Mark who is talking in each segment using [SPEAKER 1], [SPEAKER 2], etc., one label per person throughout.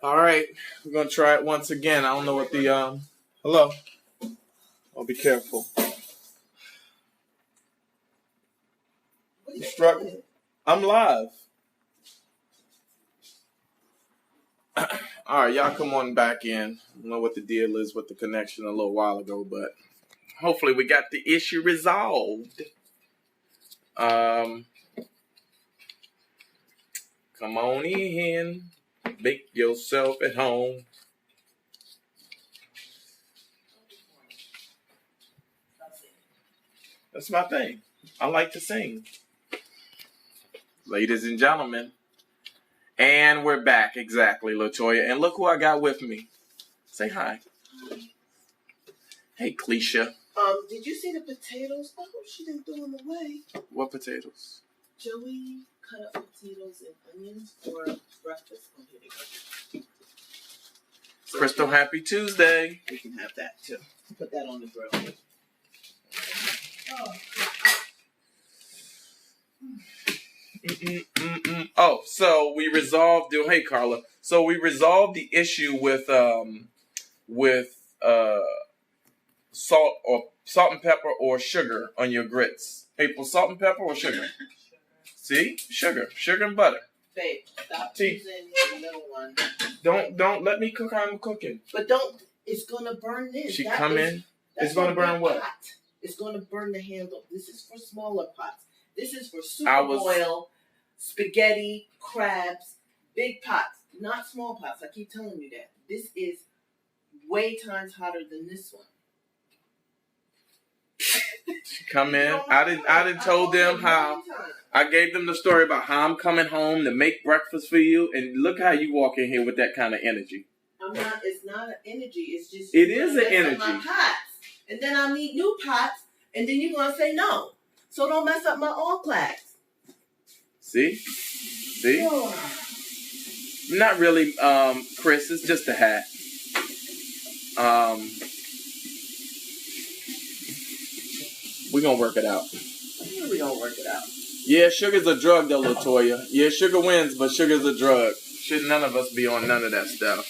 [SPEAKER 1] All right, we're gonna try it once again. I don't know what the Hello. I'll be careful. You struggling? I'm live. All right, y'all come on back in. I don't know what the deal is with the connection a little while ago, but hopefully we got the issue resolved. Come on in. Make yourself at home. That's my thing. I like to sing. Ladies and gentlemen. And we're back, exactly, LaToya. And look who I got with me. Say hi. Hey, Cleisha.
[SPEAKER 2] Did you see the potatoes? I hope she didn't throw them away.
[SPEAKER 1] What potatoes?
[SPEAKER 2] Joey cut up potatoes and onions for breakfast. Oh, here they go. So
[SPEAKER 1] Crystal, happy Tuesday.
[SPEAKER 2] We can have that too. Put that on the grill.
[SPEAKER 1] Oh, so we resolved. Hey, Carla. So we resolved the issue with salt and pepper or sugar on your grits. April, salt and pepper or sugar? See, sugar and butter.
[SPEAKER 2] Babe, stop using the little one.
[SPEAKER 1] Don't let me cook. I'm cooking.
[SPEAKER 2] But don't. It's gonna burn this.
[SPEAKER 1] She come in. It's gonna burn what?
[SPEAKER 2] Pot. It's gonna burn the handle. This is for smaller pots. This is for super boil, spaghetti, crabs, big pots, not small pots. I keep telling you that. This is way times hotter than this one.
[SPEAKER 1] Come in. I didn't told them how. I gave them the story about how I'm coming home to make breakfast for you, and look how you walk in here with that kind of energy.
[SPEAKER 2] I'm not. It's not an energy. It's just.
[SPEAKER 1] It is an energy.
[SPEAKER 2] My pots, and then I'll need new pots, and then you're gonna say no. So don't mess up my all plaques.
[SPEAKER 1] See?
[SPEAKER 2] Oh.
[SPEAKER 1] Not really, Chris. It's just a hat. We're gonna work it out.
[SPEAKER 2] We're gonna work it out.
[SPEAKER 1] Yeah, sugar's a drug though, LaToya. Yeah, sugar wins, but sugar's a drug. Should none of us be on none of that stuff.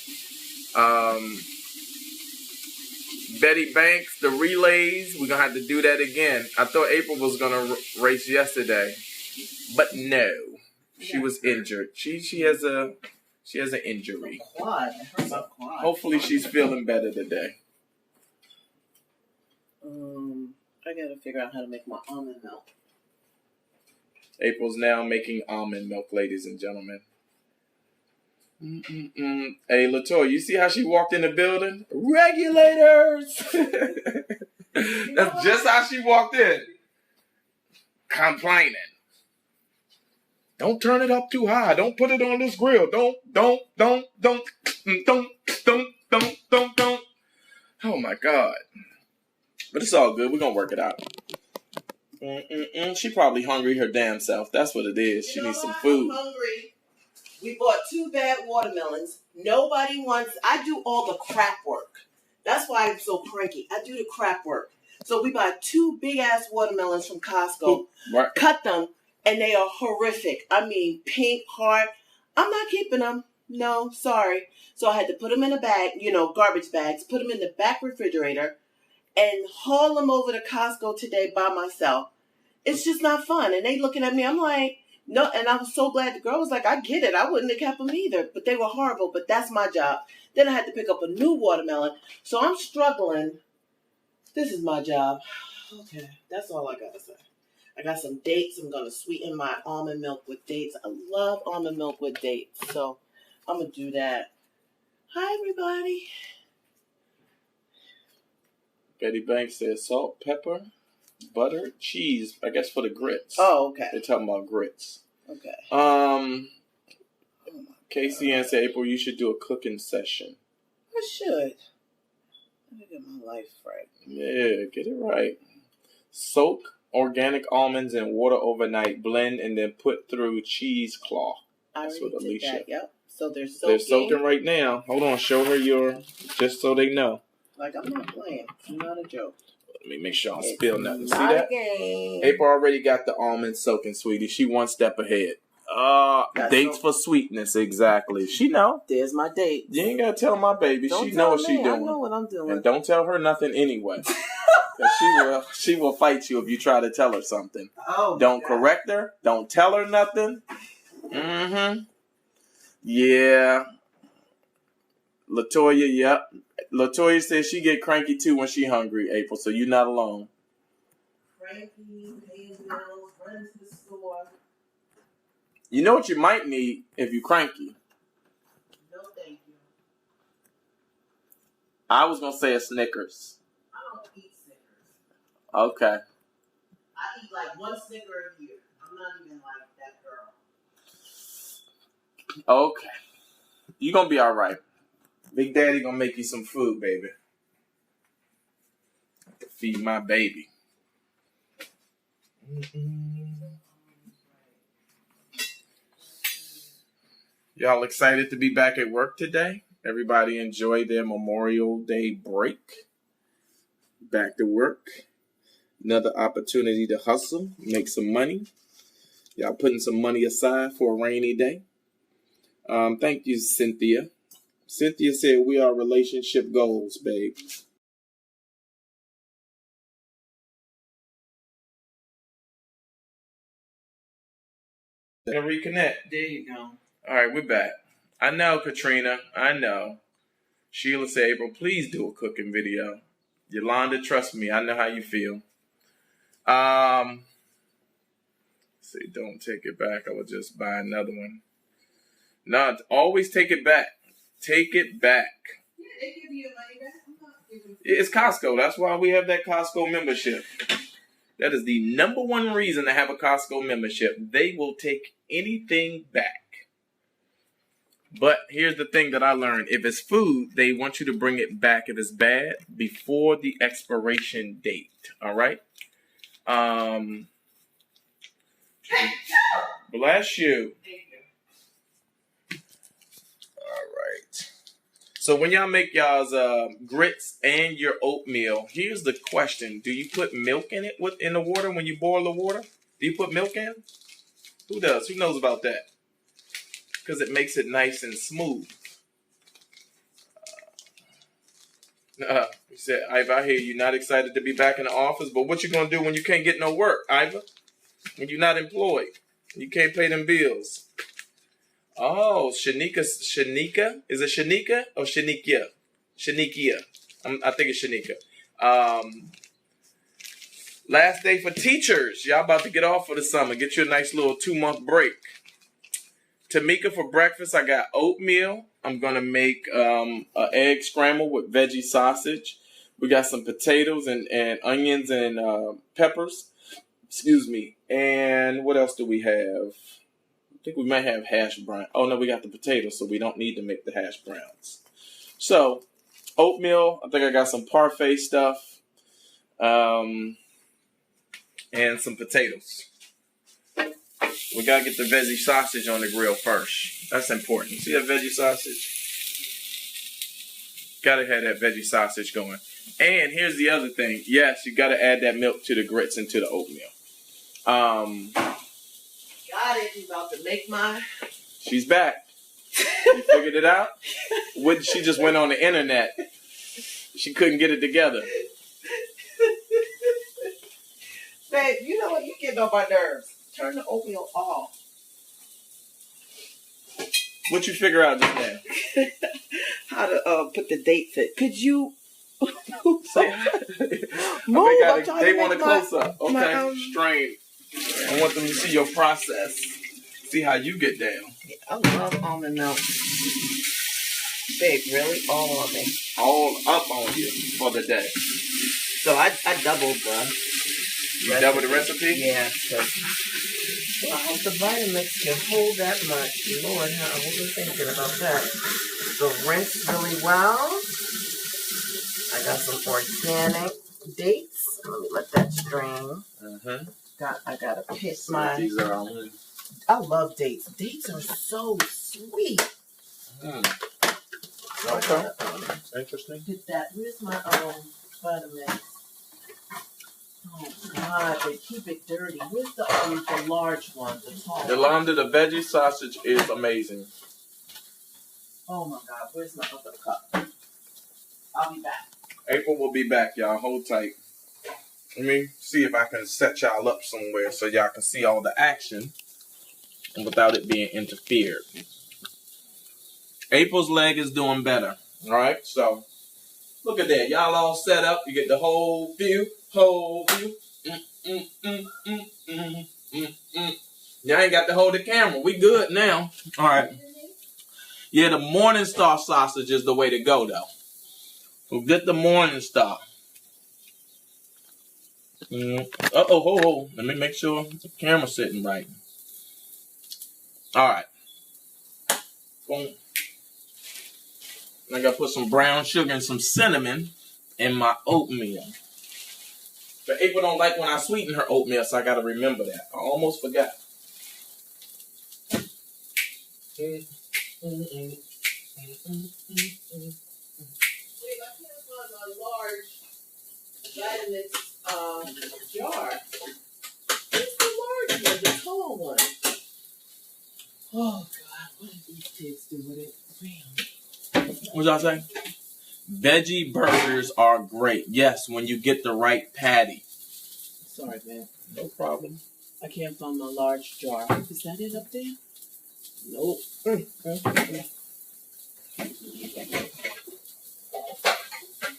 [SPEAKER 1] Betty Banks, the relays, we're gonna have to do that again. I thought April was gonna race yesterday, but no, she was injured. She has an injury.
[SPEAKER 2] Quad. Quad.
[SPEAKER 1] Hopefully, she's feeling better today.
[SPEAKER 2] I gotta figure out how to make my almond milk.
[SPEAKER 1] April's now making almond milk, ladies and gentlemen. Hey, LaToya, you see how she walked in the building? Regulators! That's just how she walked in. Complaining. Don't turn it up too high. Don't put it on this grill. Don't. Oh, my God. But it's all good. We're going to work it out. She probably hungry her damn self. That's what it is. She needs some food.
[SPEAKER 2] I'm hungry. We bought 2 bad watermelons. Nobody wants... I do all the crap work. That's why I'm so cranky. I do the crap work. So we bought 2 big-ass watermelons from Costco.
[SPEAKER 1] Right.
[SPEAKER 2] Cut them, and they are horrific. I mean, pink, hard. I'm not keeping them. No, sorry. So I had to put them in a bag, garbage bags, put them in the back refrigerator, and haul them over to Costco today by myself. It's just not fun. And they looking at me. I'm like... No, and I was so glad the girl was like, I get it. I wouldn't have kept them either. But they were horrible. But that's my job. Then I had to pick up a new watermelon. So I'm struggling. This is my job. Okay, that's all I got to say. I got some dates. I'm going to sweeten my almond milk with dates. I love almond milk with dates. So I'm going to do that. Hi, everybody.
[SPEAKER 1] Betty Banks says salt, pepper, butter, cheese, I guess for the grits.
[SPEAKER 2] Oh, okay.
[SPEAKER 1] They're talking about grits.
[SPEAKER 2] Okay.
[SPEAKER 1] Casey Ann said, April, you should do a cooking session.
[SPEAKER 2] I should. Let me get my life right.
[SPEAKER 1] Yeah, get it right. Soak organic almonds in water overnight, blend, and then put through cheesecloth.
[SPEAKER 2] That's what Alicia. That, yep. So they're soaking.
[SPEAKER 1] They're soaking right now. Hold on, show her just so they know.
[SPEAKER 2] Like, I'm not playing. It's not a joke.
[SPEAKER 1] Let me make sure I don't spill nothing. See that?
[SPEAKER 2] Game.
[SPEAKER 1] April already got the almonds soaking, sweetie. She one step ahead.
[SPEAKER 2] That's
[SPEAKER 1] Dates
[SPEAKER 2] so-
[SPEAKER 1] for sweetness, exactly. She know.
[SPEAKER 2] There's my date.
[SPEAKER 1] You ain't gotta tell my baby.
[SPEAKER 2] Don't
[SPEAKER 1] She
[SPEAKER 2] tell
[SPEAKER 1] know what she
[SPEAKER 2] me.
[SPEAKER 1] doing.
[SPEAKER 2] I know what I'm doing.
[SPEAKER 1] And don't tell her nothing anyway. 'Cause she will fight you if you try to tell her something.
[SPEAKER 2] Oh,
[SPEAKER 1] Don't
[SPEAKER 2] God.
[SPEAKER 1] correct her. Don't tell her nothing. Mm-hmm. Yeah. Latoya, yep. Latoya says she get cranky too when she hungry, April, so you're not alone.
[SPEAKER 2] Cranky, paying bills, running to the store.
[SPEAKER 1] You know what you might need if you cranky?
[SPEAKER 2] No, thank you.
[SPEAKER 1] I was going to say a Snickers.
[SPEAKER 2] I don't eat Snickers.
[SPEAKER 1] Okay.
[SPEAKER 2] I eat like one Snicker a year. I'm not even like that girl.
[SPEAKER 1] Okay. You're going to be all right. Big Daddy going to make you some food, baby. I have to feed my baby. Y'all excited to be back at work today? Everybody enjoy their Memorial Day break. Back to work. Another opportunity to hustle, make some money. Y'all putting some money aside for a rainy day. Thank you, Cynthia. Cynthia said we are relationship goals, babe. And reconnect.
[SPEAKER 2] There you go.
[SPEAKER 1] All right, we're back. I know, Katrina. I know. Sheila said, April, please do a cooking video. Yolanda, trust me. I know how you feel. Say, don't take it back. I will just buy another one. No, always take it back. Take it back.
[SPEAKER 2] Yeah, they give you your money back. I'm not giving.
[SPEAKER 1] It's Costco. That's why we have that Costco membership. That is the number one reason to have a Costco membership. They will take anything back. But here's the thing that I learned. If it's food, they want you to bring it back if it's bad before the expiration date. All right? Bless you.
[SPEAKER 2] Thank you.
[SPEAKER 1] All right. So when y'all make y'all's grits and your oatmeal, here's the question. Do you put milk in it in the water when you boil the water? Do you put milk in? Who does? Who knows about that? Because it makes it nice and smooth. You said, Iva, I hear you not excited to be back in the office, but what you going to do when you can't get no work, Iva? When you're not employed? You can't pay them bills. Oh, Shanika. Is it Shanika or Shanikia? Shanikia. I think it's Shanika. Last day for teachers. Y'all about to get off for the summer. Get you a nice little 2-month break. Tamika, for breakfast, I got oatmeal. I'm going to make an egg scramble with veggie sausage. We got some potatoes and onions and peppers. Excuse me. And what else do we have? I think we might have hash brown. Oh, no, we got the potatoes, so we don't need to make the hash browns. So, oatmeal. I think I got some parfait stuff. And some potatoes. We got to get the veggie sausage on the grill first. That's important. See that veggie sausage? Got to have that veggie sausage going. And here's the other thing. Yes, you got to add that milk to the grits and to the oatmeal.
[SPEAKER 2] Got it. You about to make my...
[SPEAKER 1] She's back. You figured it out? She just went on the internet. She couldn't get it together.
[SPEAKER 2] Babe, you know what? You getting on my nerves. Turn the oatmeal off.
[SPEAKER 1] What you figure out just now?
[SPEAKER 2] How to put the dates in. Could you...
[SPEAKER 1] Say,
[SPEAKER 2] Move, I'm trying
[SPEAKER 1] they
[SPEAKER 2] to
[SPEAKER 1] want a
[SPEAKER 2] make my-
[SPEAKER 1] close up. Okay,
[SPEAKER 2] my,
[SPEAKER 1] strain. I want them to see your process. See how you get down.
[SPEAKER 2] I love almond milk. Babe, really? All on me.
[SPEAKER 1] All up on you for the day.
[SPEAKER 2] So I doubled the...
[SPEAKER 1] You double the recipe?
[SPEAKER 2] Yeah, because I hope the Vitamix can hold that much. Lord, I wasn't thinking about that. So rinse really well. I got some organic dates. Let me let that strain. I gotta pick my...
[SPEAKER 1] These are
[SPEAKER 2] I love dates. Dates are so sweet.
[SPEAKER 1] Okay. Interesting.
[SPEAKER 2] Get that. Where's my Vitamix? Oh God, they keep it dirty. Where's the large one, the tall one?
[SPEAKER 1] Yolanda, the veggie sausage is amazing.
[SPEAKER 2] Oh my God, where's my other cup? I'll be back.
[SPEAKER 1] April will be back, y'all. Hold tight. Let me see if I can set y'all up somewhere so y'all can see all the action and without it being interfered. April's leg is doing better. All right, so look at that. Y'all all set up. You get the whole view. Y'all ain't got to hold the camera. We good now. All right. Yeah, the Morningstar sausage is the way to go, though. So get the Morningstar. Ho. Let me make sure the camera's sitting right. All right. Boom. I gotta put some brown sugar and some cinnamon in my oatmeal. But April don't like when I sweeten her oatmeal, so I gotta remember that. I almost forgot.
[SPEAKER 2] Wait, I can't find my large Vitamix jar. It's the large one, the tall one. Oh God, what did these kids do with it? Bam.
[SPEAKER 1] What y'all say? Veggie burgers are great. Yes, when you get the right patty.
[SPEAKER 2] Sorry, man.
[SPEAKER 1] No problem.
[SPEAKER 2] I can't find my large jar. Is that it up there? Nope. I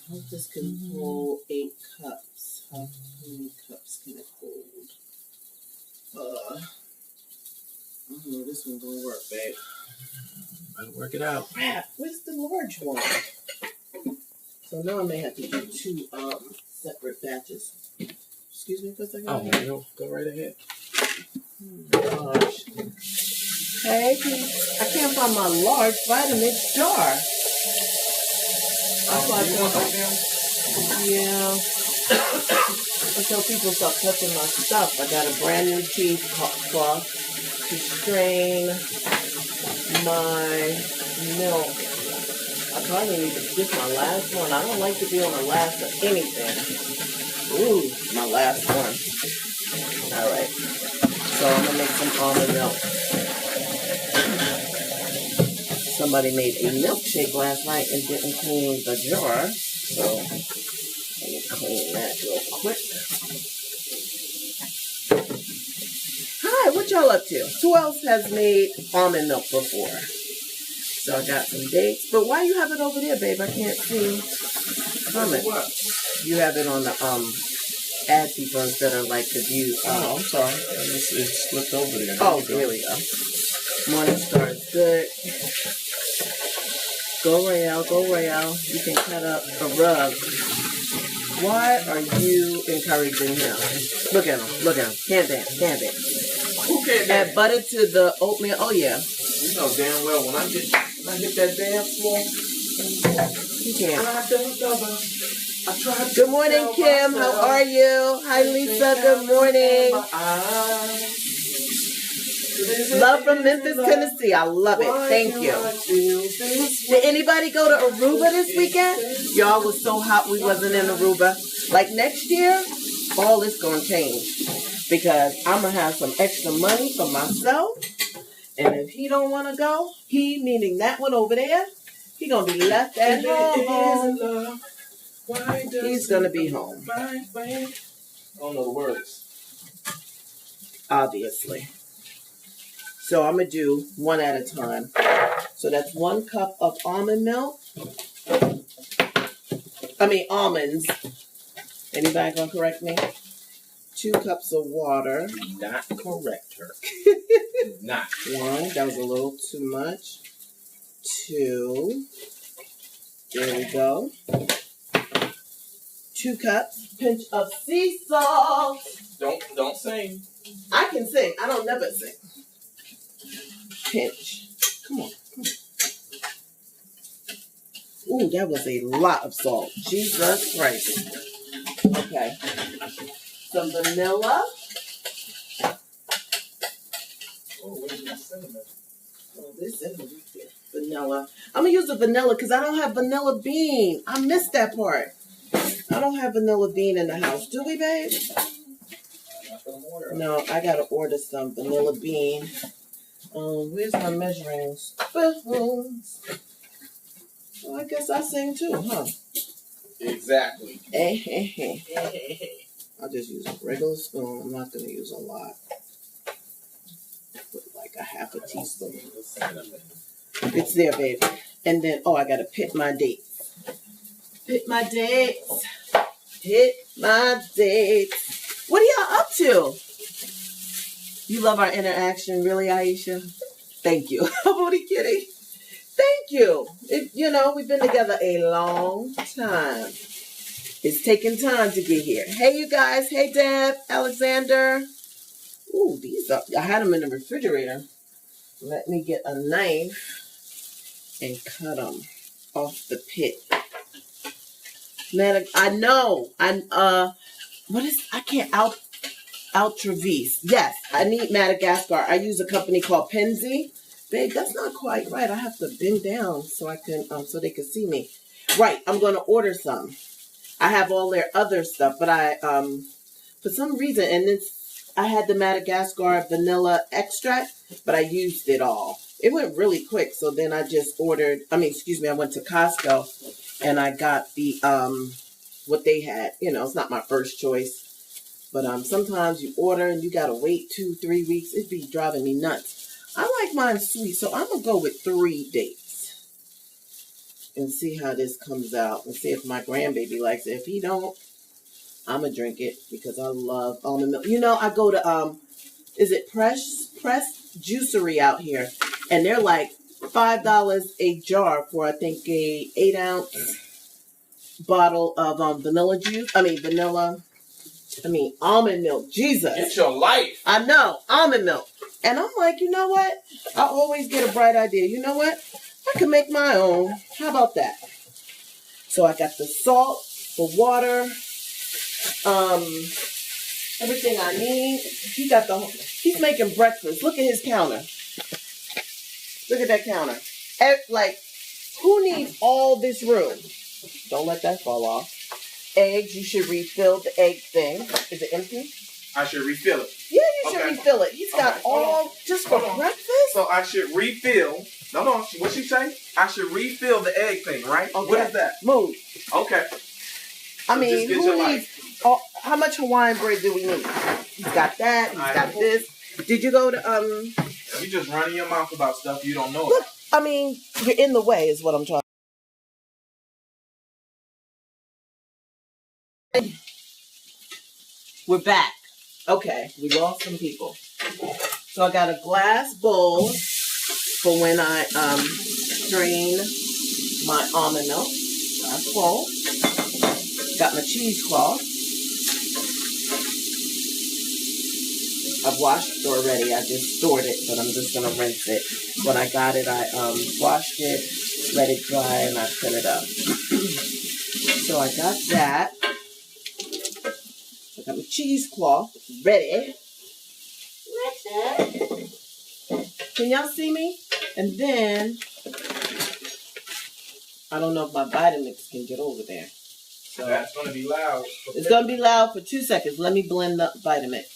[SPEAKER 2] hope this can hold 8 cups. How many cups can it hold? I don't know this one's gonna work, babe.
[SPEAKER 1] Better work it out.
[SPEAKER 2] Crap, where's the large one? So now I may have to do 2 separate batches. Excuse me for a second.
[SPEAKER 1] Oh, go right ahead.
[SPEAKER 2] Oh, gosh. Hey, I can't find my large Vitamix jar. That's why I yeah. Until people stop touching my stuff. I got a brand new cheesecloth to strain my milk. I probably need to, this is my last one. I don't like to be on the last of anything. Ooh, my last one. All right. So I'm gonna make some almond milk. Somebody made a milkshake last night and didn't clean the jar. So let me clean that real quick. Hi, what y'all up to? Who else has made almond milk before? So I got some dates. But why you have it over there, babe? I can't see comment.
[SPEAKER 1] What?
[SPEAKER 2] You have it on the ad people instead of like the view.
[SPEAKER 1] Oh, I'm sorry. It slipped over there.
[SPEAKER 2] Oh, here we go. Morningstar is good. Go Rael, go Rael. You can cut up a rug. Why are you encouraging him? Look at him, look at him. Can't dance, can't dance.
[SPEAKER 1] Who can't
[SPEAKER 2] Add butter to the oatmeal. Oh yeah.
[SPEAKER 1] You know damn well when I hit that dance floor,
[SPEAKER 2] You can.
[SPEAKER 1] I tried.
[SPEAKER 2] Good morning, Kim. How are you? Hi, Lisa. Good morning. Love from Memphis, Tennessee. I love it. Thank you. Did anybody go to Aruba this weekend? Y'all was so hot we wasn't in Aruba. Like next year, all is going to change. Because I'm going to have some extra money for myself. And if he don't want to go, he meaning that one over there, he going to be left at home. He's going to be home.
[SPEAKER 1] I don't know the words.
[SPEAKER 2] Obviously. So I'm going to do one at a time. So that's 1 cup of almond milk. Almonds. Anybody going to correct me? 2 cups of water.
[SPEAKER 1] Not correct her. Not.
[SPEAKER 2] 1. That was a little too much. 2. There we go. 2 cups. Pinch of sea salt.
[SPEAKER 1] Don't sing.
[SPEAKER 2] I can sing. I don't never sing. Pinch. Come on. Ooh, that was a lot of salt. Jesus Christ. Okay. Some vanilla.
[SPEAKER 1] Oh, where's my cinnamon?
[SPEAKER 2] Oh, this cinnamon right there. Vanilla. I'm going to use the vanilla because I don't have vanilla bean. I missed that part. I don't have vanilla bean in the house. Do we, babe? No, I gotta order some vanilla bean. Where's my measuring spoons? Well, I guess I sing too, huh?
[SPEAKER 1] Exactly.
[SPEAKER 2] I'll just use a regular spoon. I'm not gonna use a lot. Put like a half a teaspoon. It's there, baby. And then, I gotta pit my dates. Pit my dates. Pit my dates. What are y'all up to? You love our interaction, really, Aisha? Thank you. I'm only kidding. Thank you. We've been together a long time. It's taking time to get here. Hey, you guys. Hey, Deb, Alexander. Ooh, I had them in the refrigerator. Let me get a knife and cut them off the pit. I know. Ultravis. Yes, I need Madagascar. I use a company called Penzi. Babe, that's not quite right. I have to bend down so I can, so they can see me. Right, I'm going to order some. I have all their other stuff, but for some reason, I had the Madagascar vanilla extract, but I used it all. It went really quick, so then I just I went to Costco, and I got the, what they had. It's not my first choice, but sometimes you order and you got to wait 2-3 weeks. It'd be driving me nuts. I like mine sweet, so I'm going to go with 3 dates and see how this comes out and see if my grandbaby likes it. If he don't, I'm going to drink it because I love almond milk. I go to, is it Press Juicery out here, and they're like $5 a jar for, I think, a 8-ounce bottle of almond milk. Jesus.
[SPEAKER 1] It's your life.
[SPEAKER 2] I know, almond milk. And I'm like, you know what? I always get a bright idea. You know what? I can make my own. How about that? So I got the salt, the water, everything I need. He's making breakfast. Look at his counter. Look at that counter. Who needs all this room? Don't let that fall off. Eggs, you should refill the egg thing. Is it empty?
[SPEAKER 1] I should refill it.
[SPEAKER 2] Yeah, you should refill it. He's got just for breakfast?
[SPEAKER 1] So I should refill. No, what she say? I should refill the egg thing, right?
[SPEAKER 2] Okay.
[SPEAKER 1] What is that?
[SPEAKER 2] Move.
[SPEAKER 1] Okay.
[SPEAKER 2] Who needs, how much Hawaiian bread do we need? He's got that. He's got this. Did you go to,
[SPEAKER 1] You just running your mouth about stuff you don't know
[SPEAKER 2] Look,
[SPEAKER 1] about.
[SPEAKER 2] you're in the way is what I'm trying. We're back. Okay, we lost some people. So I got a glass bowl for when I strain my almond milk. Glass bowl. Got my cheesecloth. I've washed it already. I just stored it, but I'm just gonna rinse it. When I got it, I washed it, let it dry, and I put it up. So I got that. I got my cheesecloth ready. Can y'all see me? And then, I don't know if my Vitamix can get over there. So
[SPEAKER 1] that's going to be loud.
[SPEAKER 2] It's going to be loud for 2 seconds. Let me blend the Vitamix.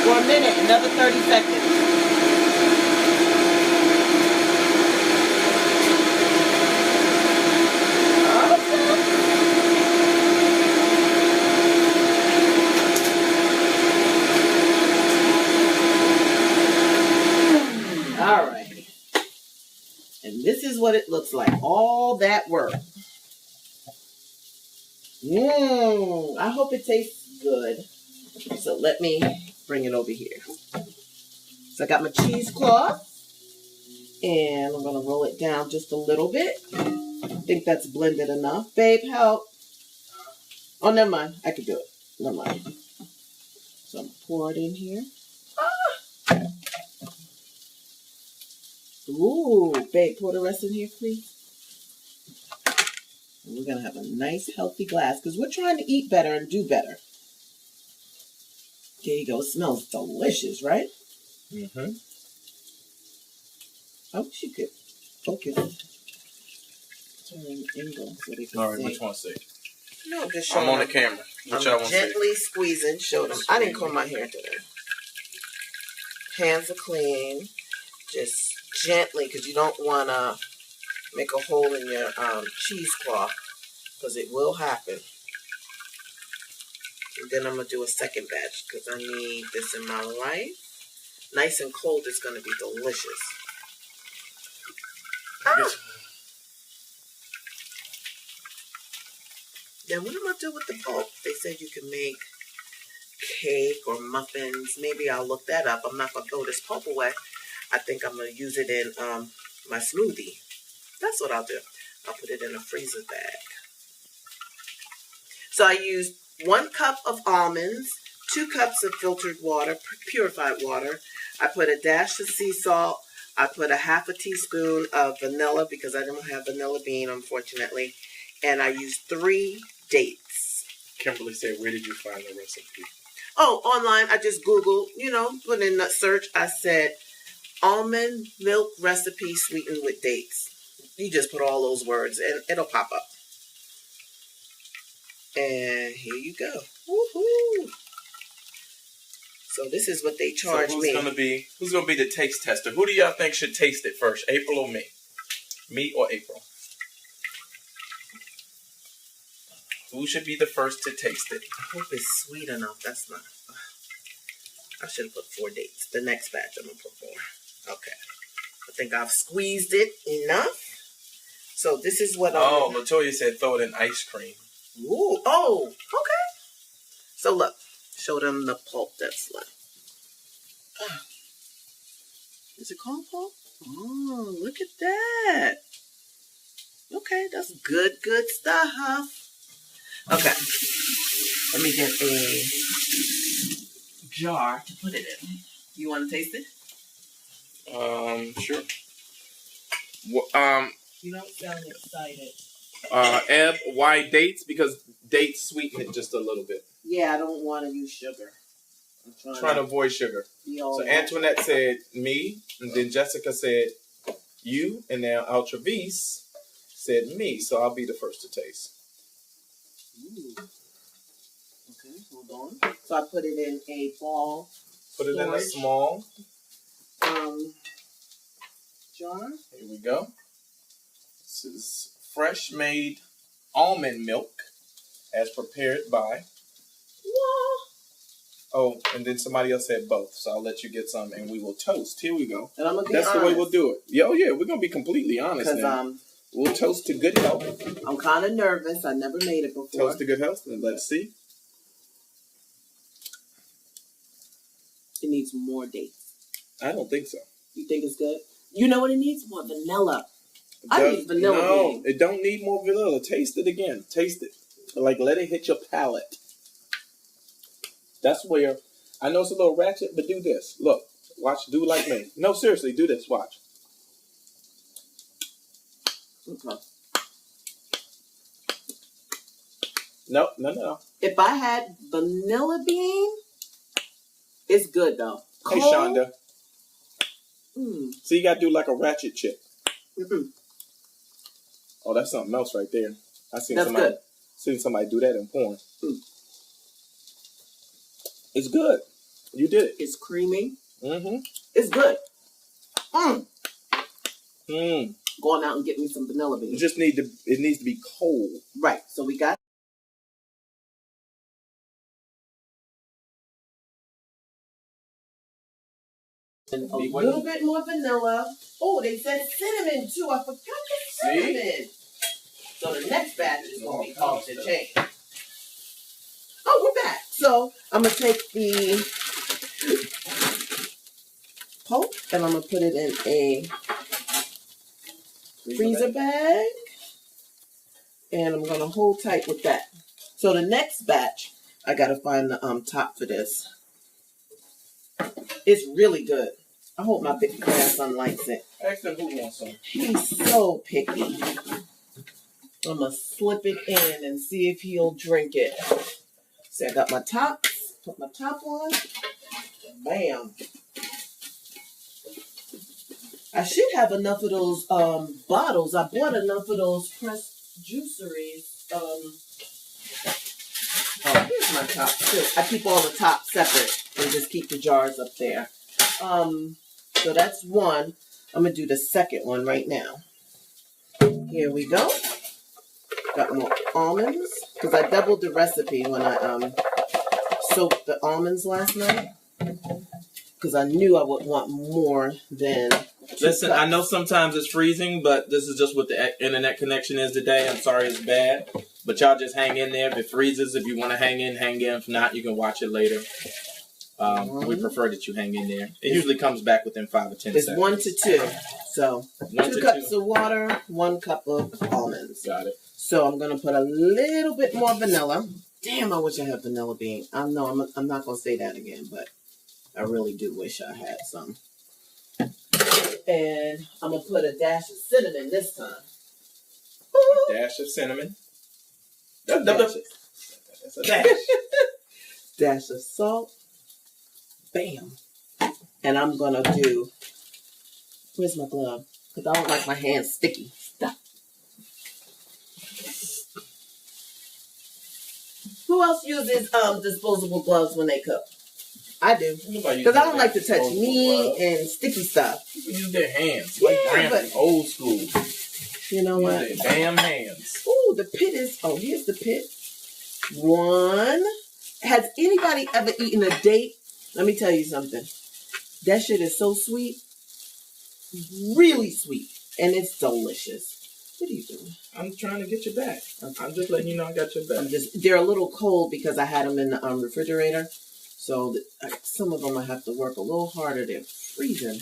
[SPEAKER 2] For a minute, another 30 seconds. All right. And this is what it looks like. All that work. I hope it tastes good. So let me bring it over here. So I got my cheesecloth. And I'm going to roll it down just a little bit. I think that's blended enough. Babe, help. Oh, never mind. I can do it. Never mind. So I'm pour it in here. Ooh, babe, pour the rest in here, please. We're going to have a nice, healthy glass because we're trying to eat better and do better. There you go. It smells delicious, right?
[SPEAKER 1] Mm-hmm.
[SPEAKER 2] I wish you could focus. Turn angle so they can
[SPEAKER 1] All right,
[SPEAKER 2] see.
[SPEAKER 1] which one say?
[SPEAKER 2] No, I'm just showing
[SPEAKER 1] I'm on the
[SPEAKER 2] them.
[SPEAKER 1] camera. Which
[SPEAKER 2] I'm
[SPEAKER 1] I want to say?
[SPEAKER 2] gently squeezing. Show them. I didn't comb my hair today. Hands are clean. Just gently, because you don't want to make a hole in your cheesecloth, because it will happen. And then I'm going to do a second batch, because I need this in my life. Nice and cold is going to be delicious. Ah! Then what am I going to do with the pulp? They said you can make cake or muffins. Maybe I'll look that up. I'm not going to throw this pulp away. I think I'm going to use it in my smoothie. That's what I'll do. I'll put it in a freezer bag. So I used 1 cup of almonds, 2 cups of filtered water, purified water. I put a dash of sea salt. I put a half a teaspoon of vanilla because I don't have vanilla bean, unfortunately. And I used 3 dates.
[SPEAKER 1] Kimberly said, where did you find the recipe?
[SPEAKER 2] Oh, online. I just Googled, put in a search. I said, almond milk recipe sweetened with dates. You just put all those words and it'll pop up. And here you go. Woohoo! So this is what they charge
[SPEAKER 1] so
[SPEAKER 2] me.
[SPEAKER 1] Who's gonna be the taste tester? Who do y'all think should taste it first? April or me? Me or April? Who should be the first to taste it?
[SPEAKER 2] I hope it's sweet enough. That's not. I should have put 4 dates. The next batch I'm gonna put 4. Okay. I think I've squeezed it enough. So this is what
[SPEAKER 1] I'm... Oh, Latoya said throw it in ice cream.
[SPEAKER 2] Ooh. Oh, okay. So look. Show them the pulp that's left. Is it called pulp? Oh, look at that. Okay, that's good stuff. Okay. Let me get a jar to put it in. You want to taste it?
[SPEAKER 1] Sure.
[SPEAKER 2] You don't sound excited.
[SPEAKER 1] Eb, why dates? Because dates sweeten it just a little bit.
[SPEAKER 2] Yeah, I don't want to use sugar. I'm
[SPEAKER 1] trying to avoid sugar. So Antoinette said me, and then Jessica said you, and now Altravis said me. So I'll be the first to taste.
[SPEAKER 2] Ooh. Okay, hold on. So I put it in a ball.
[SPEAKER 1] Put it in a small
[SPEAKER 2] jar.
[SPEAKER 1] Here we go. This is fresh made almond milk as prepared by. Oh, and then somebody else said both, so I'll let you get some, and we will toast. Here we go.
[SPEAKER 2] And I'm gonna be
[SPEAKER 1] That's
[SPEAKER 2] honest.
[SPEAKER 1] the way we'll do it. Yeah, we're gonna be completely honest now. We'll toast to good health.
[SPEAKER 2] I'm kind of nervous. I never made it before.
[SPEAKER 1] Toast to good health, and let's see.
[SPEAKER 2] It needs more dates.
[SPEAKER 1] I don't think so.
[SPEAKER 2] You think it's good? You know what it needs? More vanilla. I need vanilla.
[SPEAKER 1] No, it don't need more vanilla. Taste it again. Taste it. Like, let it hit your palate. That's where, I know it's a little ratchet, but do this. Look, watch, do like me. No, seriously, do this, watch.
[SPEAKER 2] Okay.
[SPEAKER 1] No.
[SPEAKER 2] If I had vanilla bean, it's good though.
[SPEAKER 1] Hey, Shonda.
[SPEAKER 2] So
[SPEAKER 1] you gotta do like a ratchet chip.
[SPEAKER 2] Mm-hmm.
[SPEAKER 1] Oh, that's something else right there.
[SPEAKER 2] That's good.
[SPEAKER 1] Seen somebody do that in porn. It's good. You did it.
[SPEAKER 2] It's creamy.
[SPEAKER 1] Mm-hmm.
[SPEAKER 2] It's good. Going out and get me some vanilla beans.
[SPEAKER 1] It needs to be cold.
[SPEAKER 2] Right. So we got a little bit more vanilla. Oh, they said cinnamon too. I forgot the cinnamon. So the next batch is going to be called to change. Oh, we're back. So I'm going to take the pulp and I'm going to put it in a freezer bag. And I'm going to hold tight with that. So the next batch, I got to find the top for this. It's really good. I hope my big grandson likes it.
[SPEAKER 1] Ask him who wants some.
[SPEAKER 2] He's so picky. I'm going to slip it in and see if he'll drink it. So I got my tops. Put my top on. Bam. I should have enough of those bottles. I bought enough of those pressed juiceries. Here's my top too. I keep all the tops separate and just keep the jars up there. So that's one. I'm going to do the second one right now. Here we go. Got more almonds because I doubled the recipe when I soaked the almonds last night because I knew I would want more than.
[SPEAKER 1] Listen, I know sometimes it's freezing, but this is just what the internet connection is today. I'm sorry it's bad, but y'all just hang in there. If it freezes, if you want to hang in, hang in. If not, you can watch it later. We prefer that you hang in there. It usually comes back within 5 or 10 seconds.
[SPEAKER 2] It's 1 to 2. So 2 cups of water, 1 cup of almonds.
[SPEAKER 1] Got it.
[SPEAKER 2] So I'm going to put a little bit more vanilla. Damn, I wish I had vanilla bean. I'm not going to say that again, but I really do wish I had some. And I'm going to put a dash of cinnamon this time.
[SPEAKER 1] A dash of cinnamon. That's a dash.
[SPEAKER 2] Dash of salt. Bam. And I'm going to do... Where's my glove? Because I don't like my hands sticky. Stop. Who else uses disposable gloves when they cook? I do. Because I don't like to touch meat and sticky stuff.
[SPEAKER 1] People use their hands.
[SPEAKER 2] Yeah,
[SPEAKER 1] like grandpa, old school.
[SPEAKER 2] You know what?
[SPEAKER 1] Use their damn hands.
[SPEAKER 2] Ooh, the pit is... Oh, here's the pit. 1. Has anybody ever eaten a date? Let me tell you something. That shit is so sweet. Really sweet. And it's delicious. What are you doing?
[SPEAKER 1] I'm trying to get you back. I'm just letting you know I got your back.
[SPEAKER 2] They're a little cold because I had them in the refrigerator. So some of them I have to work a little harder. They're freezing.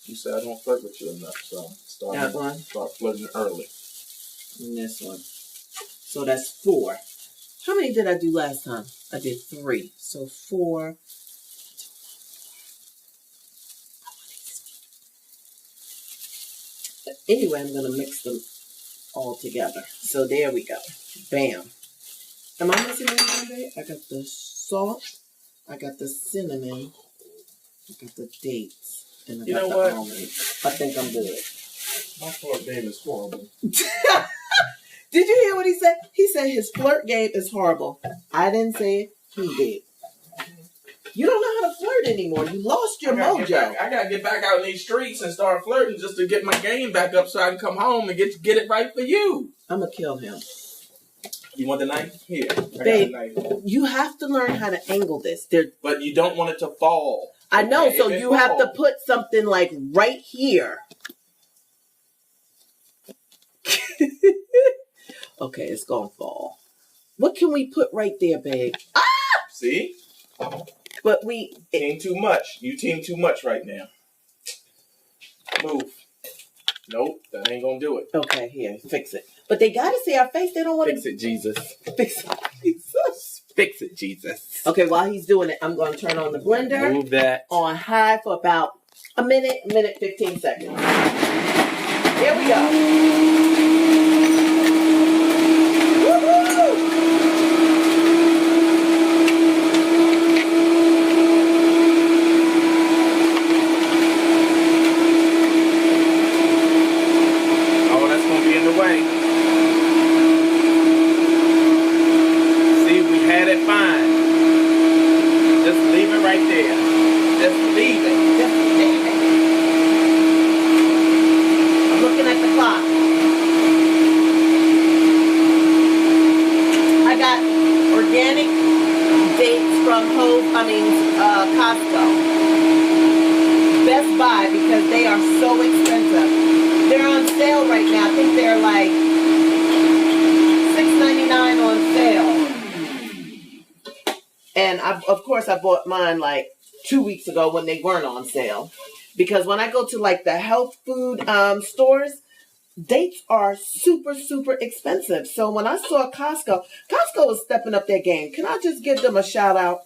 [SPEAKER 1] You said I don't flirt with you enough, so start flirting early.
[SPEAKER 2] And this one. So that's 4. How many did I do last time? I did 3. So 4. Anyway, I'm going to mix them all together. So there we go. Bam. Am I missing anything, babe? I got the salt. I got the cinnamon. I got the dates. And I got the almonds. I think I'm good.
[SPEAKER 1] My flirt game is horrible.
[SPEAKER 2] Did you hear what he said? He said his flirt game is horrible. I didn't say it. He did. You don't know how to flirt anymore. You lost your mojo.
[SPEAKER 1] I gotta get back out in these streets and start flirting just to get my game back up so I can come home and get it right for you.
[SPEAKER 2] I'm going to kill him.
[SPEAKER 1] You want the knife? Here.
[SPEAKER 2] Babe, you have to learn how to angle this.
[SPEAKER 1] But you don't want it to fall.
[SPEAKER 2] I know, so you have to put something like right here. Okay, it's going to fall. What can we put right there, babe? Ah!
[SPEAKER 1] See?
[SPEAKER 2] But
[SPEAKER 1] team too much. You team too much right now. Move. Nope, that ain't gonna do it.
[SPEAKER 2] Okay, here, fix it. But they gotta see our face. They don't want to
[SPEAKER 1] fix it, Jesus.
[SPEAKER 2] Fix it, Jesus.
[SPEAKER 1] Fix it, Jesus.
[SPEAKER 2] Okay, while he's doing it, I'm going to turn on the blender.
[SPEAKER 1] Move that
[SPEAKER 2] on high for about a minute, 15 seconds. Here we go. Costco. Best Buy, because they are so expensive. They're on sale right now. I think they're like $6.99 on sale. And of course I bought mine like 2 weeks ago when they weren't on sale. Because when I go to like the health food stores, dates are super, super expensive. So when I saw Costco was stepping up their game. Can I just give them a shout out?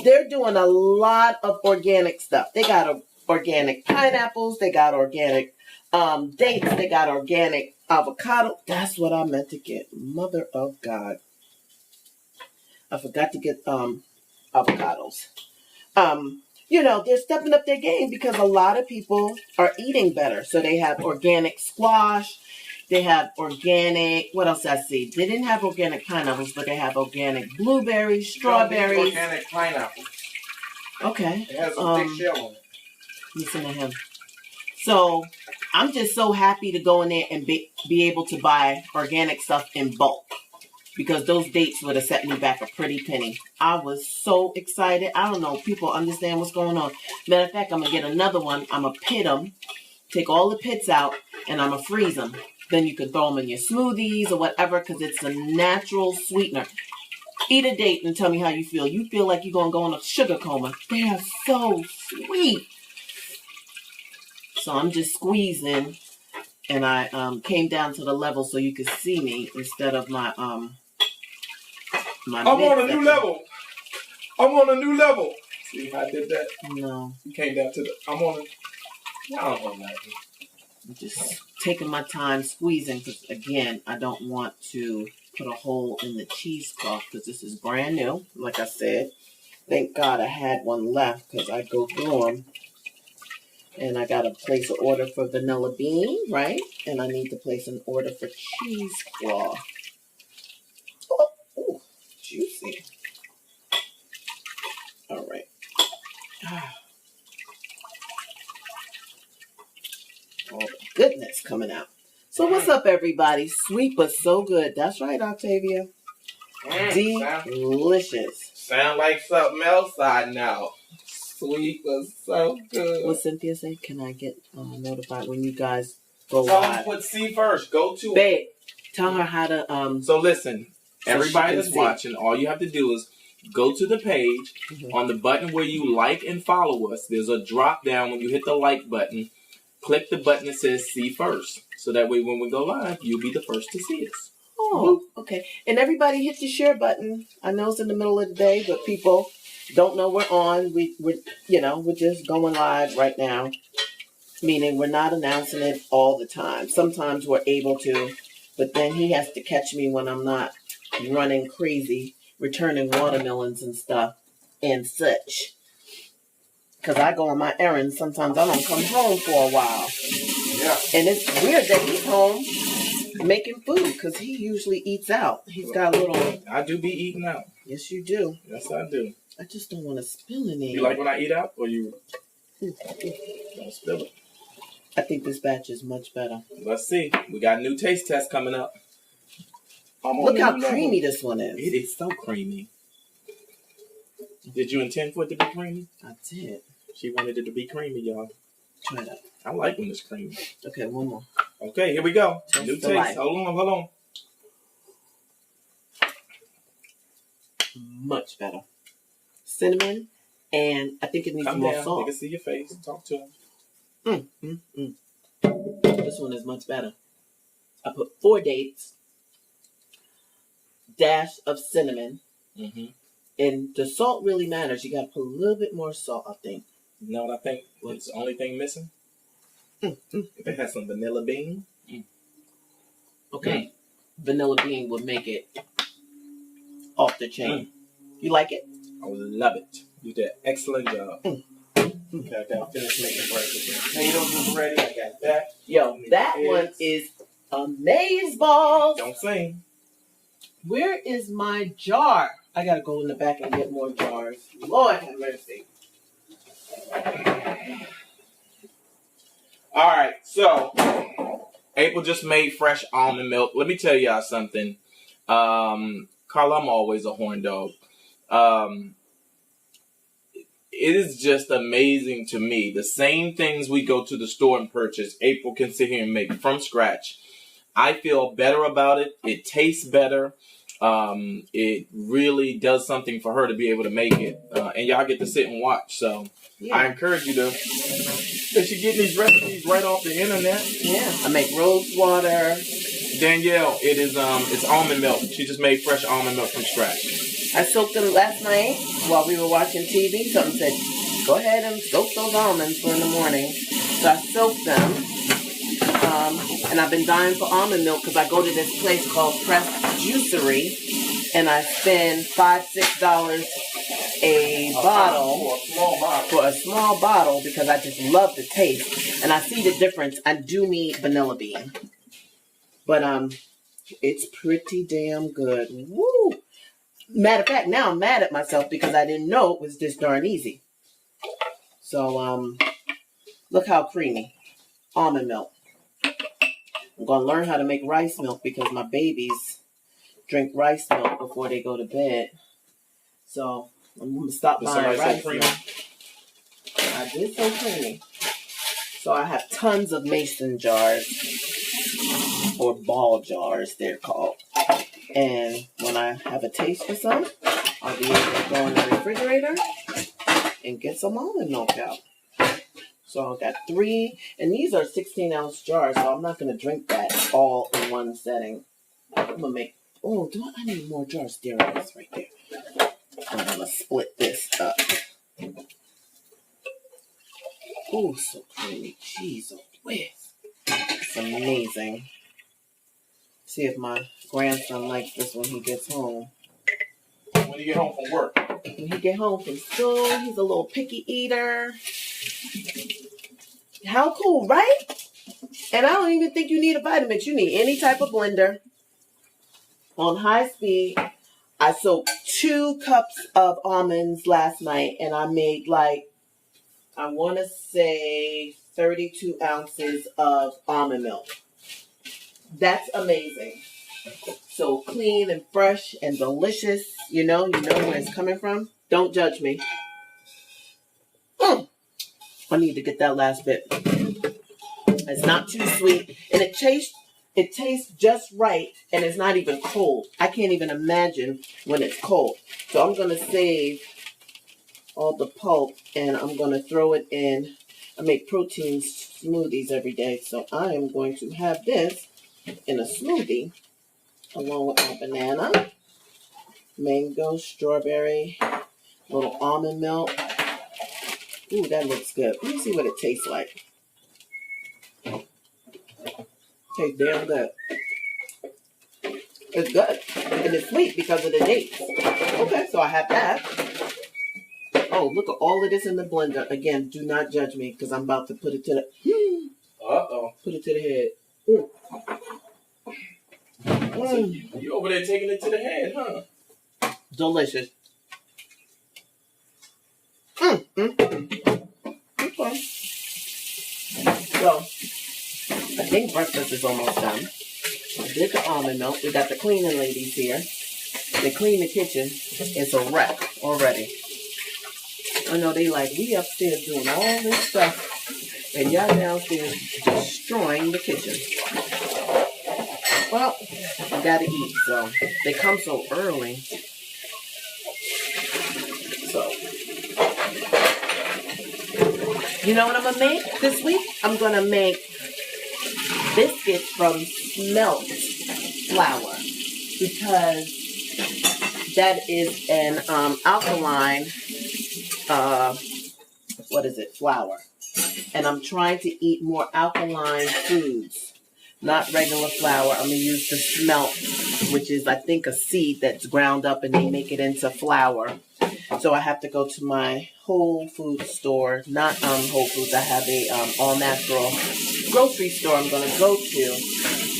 [SPEAKER 2] They're doing a lot of organic stuff. They got organic pineapples. They got organic dates. They got organic avocado. That's what I meant to get. Mother of God. I forgot to get avocados. They're stepping up their game because a lot of people are eating better. So they have organic squash. They have organic, what else I see? They didn't have organic pineapples, but they have organic blueberries, strawberries.
[SPEAKER 1] Organic pineapple.
[SPEAKER 2] Okay.
[SPEAKER 1] It has a big shell on it.
[SPEAKER 2] Listen to him. So I'm just so happy to go in there and be able to buy organic stuff in bulk. Because those dates would have set me back a pretty penny. I was so excited. I don't know. People understand what's going on. Matter of fact, I'm going to get another one. I'm going to pit them. Take all the pits out. And I'm going to freeze them. Then you can throw them in your smoothies or whatever. Because it's a natural sweetener. Eat a date and tell me how you feel. You feel like you're going to go in a sugar coma. They are so sweet. So I'm just squeezing. And I came down to the level so you could see me instead of my
[SPEAKER 1] I'm on a new level. I'm on a new level. See how I did that?
[SPEAKER 2] No.
[SPEAKER 1] You came down to the. I'm on a. I don't know nothing.
[SPEAKER 2] I'm just taking my time squeezing because, again, I don't want to put a hole in the cheesecloth because this is brand new. Like I said, thank God I had one left because I go through them. And I got to place an order for vanilla bean, right? And I need to place an order for cheesecloth. Oh, ooh, juicy. All right. All the goodness coming out. So what's up, everybody? Sweet but so good. That's right, Octavia. Delicious.
[SPEAKER 1] Sound like something else I know. Sweet but so good.
[SPEAKER 2] What Cynthia say? Can I get notified when you guys go
[SPEAKER 1] Tell
[SPEAKER 2] live?
[SPEAKER 1] them put C first. Go to
[SPEAKER 2] Babe, tell her how to
[SPEAKER 1] So listen,
[SPEAKER 2] so
[SPEAKER 1] everybody
[SPEAKER 2] she can
[SPEAKER 1] that's
[SPEAKER 2] see.
[SPEAKER 1] watching, all you have to do is go to the page. On the button where you like and follow us, there's a drop down when you hit the like button. Click the button that says see first. So that way when we go live, you'll be the first to see us.
[SPEAKER 2] Oh, okay. And everybody hit the share button. I know it's in the middle of the day, but people don't know we're on. We're just going live right now. Meaning we're not announcing it all the time. Sometimes we're able to, but then he has to catch me when I'm not running crazy, returning watermelons and stuff and such. Because I go on my errands. Sometimes I don't come home for a while.
[SPEAKER 1] Yeah.
[SPEAKER 2] And it's weird that he's home making food because he usually eats out. He's got a little...
[SPEAKER 1] I do be eating out.
[SPEAKER 2] Yes, you do.
[SPEAKER 1] Yes, I do.
[SPEAKER 2] I just don't want to spill any.
[SPEAKER 1] You like when I eat out, or you don't spill it?
[SPEAKER 2] I think this batch is much better.
[SPEAKER 1] Let's see. We got a new taste test coming up.
[SPEAKER 2] Look how creamy this one is.
[SPEAKER 1] It is so creamy. Did you intend for it to be creamy?
[SPEAKER 2] I did.
[SPEAKER 1] She wanted it to be creamy, y'all.
[SPEAKER 2] Try that.
[SPEAKER 1] I like when it's creamy.
[SPEAKER 2] Okay, one more.
[SPEAKER 1] Okay, here we go.
[SPEAKER 2] Taste
[SPEAKER 1] New
[SPEAKER 2] the
[SPEAKER 1] taste.
[SPEAKER 2] life.
[SPEAKER 1] Hold on.
[SPEAKER 2] Much better. Cinnamon, and I think it needs
[SPEAKER 1] Come
[SPEAKER 2] more
[SPEAKER 1] down.
[SPEAKER 2] salt.
[SPEAKER 1] They can see your face. Talk to them.
[SPEAKER 2] This one is much better. I put 4 dates, dash of cinnamon,
[SPEAKER 1] Mm-hmm.
[SPEAKER 2] and the salt really matters. You got to put a little bit more salt, I think.
[SPEAKER 1] You know what I think? What's the only thing missing? If it has some vanilla bean.
[SPEAKER 2] Okay. Vanilla bean would make it off the chain. You like it?
[SPEAKER 1] I love it. You did an excellent job. Okay, I gotta finish making breakfast. Potatoes is ready. I got that.
[SPEAKER 2] Yo, that one is amazeballs.
[SPEAKER 1] Don't sing.
[SPEAKER 2] Where is my jar? I gotta go in the back and get more jars. Lord have mercy.
[SPEAKER 1] All right, so April just made fresh almond milk. Let me tell y'all something. Carla, I'm always a horn dog. It is just amazing to me. The same things we go to the store and purchase, April can sit here and make from scratch. I feel better about it. It tastes better. It really does something for her to be able to make it. And y'all get to sit and watch. So I encourage you to, that you're getting these recipes right off the internet.
[SPEAKER 2] Yeah. I make rose water.
[SPEAKER 1] Danielle, it is it's almond milk. She just made fresh almond milk from scratch.
[SPEAKER 2] I soaked them last night while we were watching TV. Something said, go ahead and soak those almonds for in the morning. So I soak them. And I've been dying for almond milk because I go to this place called Press Juicery, and I spend $5-6 a bottle for a small bottle because I just love the taste, and I see the difference. I do need vanilla bean, but it's pretty damn good. Woo! Matter of fact, now I'm mad at myself because I didn't know it was this darn easy. So look how creamy almond milk. I'm going to learn how to make rice milk because my babies drink rice milk before they go to bed. So I'm going to stop buying rice milk. I did so creamy. So I have tons of mason jars, or ball jars they're called. And when I have a taste for some, I'll be able to go in the refrigerator and get some almond milk out. So I got 3, and these are 16-ounce jars, so I'm not going to drink that all in one setting. I'm going to make, I need more jars. There it is right there. I'm going to split this up. Oh, so creamy. Jeez, whiz. It's amazing. See if my grandson likes this when he gets home.
[SPEAKER 1] When you get home from work?
[SPEAKER 2] When he get home from school, he's a little picky eater. How cool, right? And I don't even think you need a Vitamix. You need any type of blender. On high speed, I soaked 2 cups of almonds last night, and I made I want to say 32 ounces of almond milk. That's amazing. So clean and fresh and delicious. You know where it's coming from. Don't judge me. I need to get that last bit. It's not too sweet, and it tastes just right, and it's not even cold. I can't even imagine when it's cold. So I'm going to save all the pulp, and I'm going to throw it in. I make protein smoothies every day, so I am going to have this in a smoothie along with my banana, mango, strawberry, little almond milk. Ooh, that looks good. Let me see what it tastes like. Tastes damn good. It's good. And it's sweet because of the dates. Okay, so I have that. Oh, look at all of this in the blender. Again, do not judge me because I'm about to put it to the... Put it to the head.
[SPEAKER 1] You over there taking it to the head, huh?
[SPEAKER 2] Delicious. Okay. So, I think breakfast is almost done. I did the almond milk. We got the cleaning ladies here. They clean the kitchen. It's a wreck already. I know they we upstairs doing all this stuff, and y'all downstairs destroying the kitchen. Well, I gotta eat, so they come so early. So, you know what I'm gonna make this week? I'm gonna make biscuits from smelt flour because that is an alkaline flour. And I'm trying to eat more alkaline foods, not regular flour. I'm going to use the smelt, which is, I think, a seed that's ground up and they make it into flour. So I have to go to my Whole Foods store, not Whole Foods. I have a all-natural grocery store I'm going to go to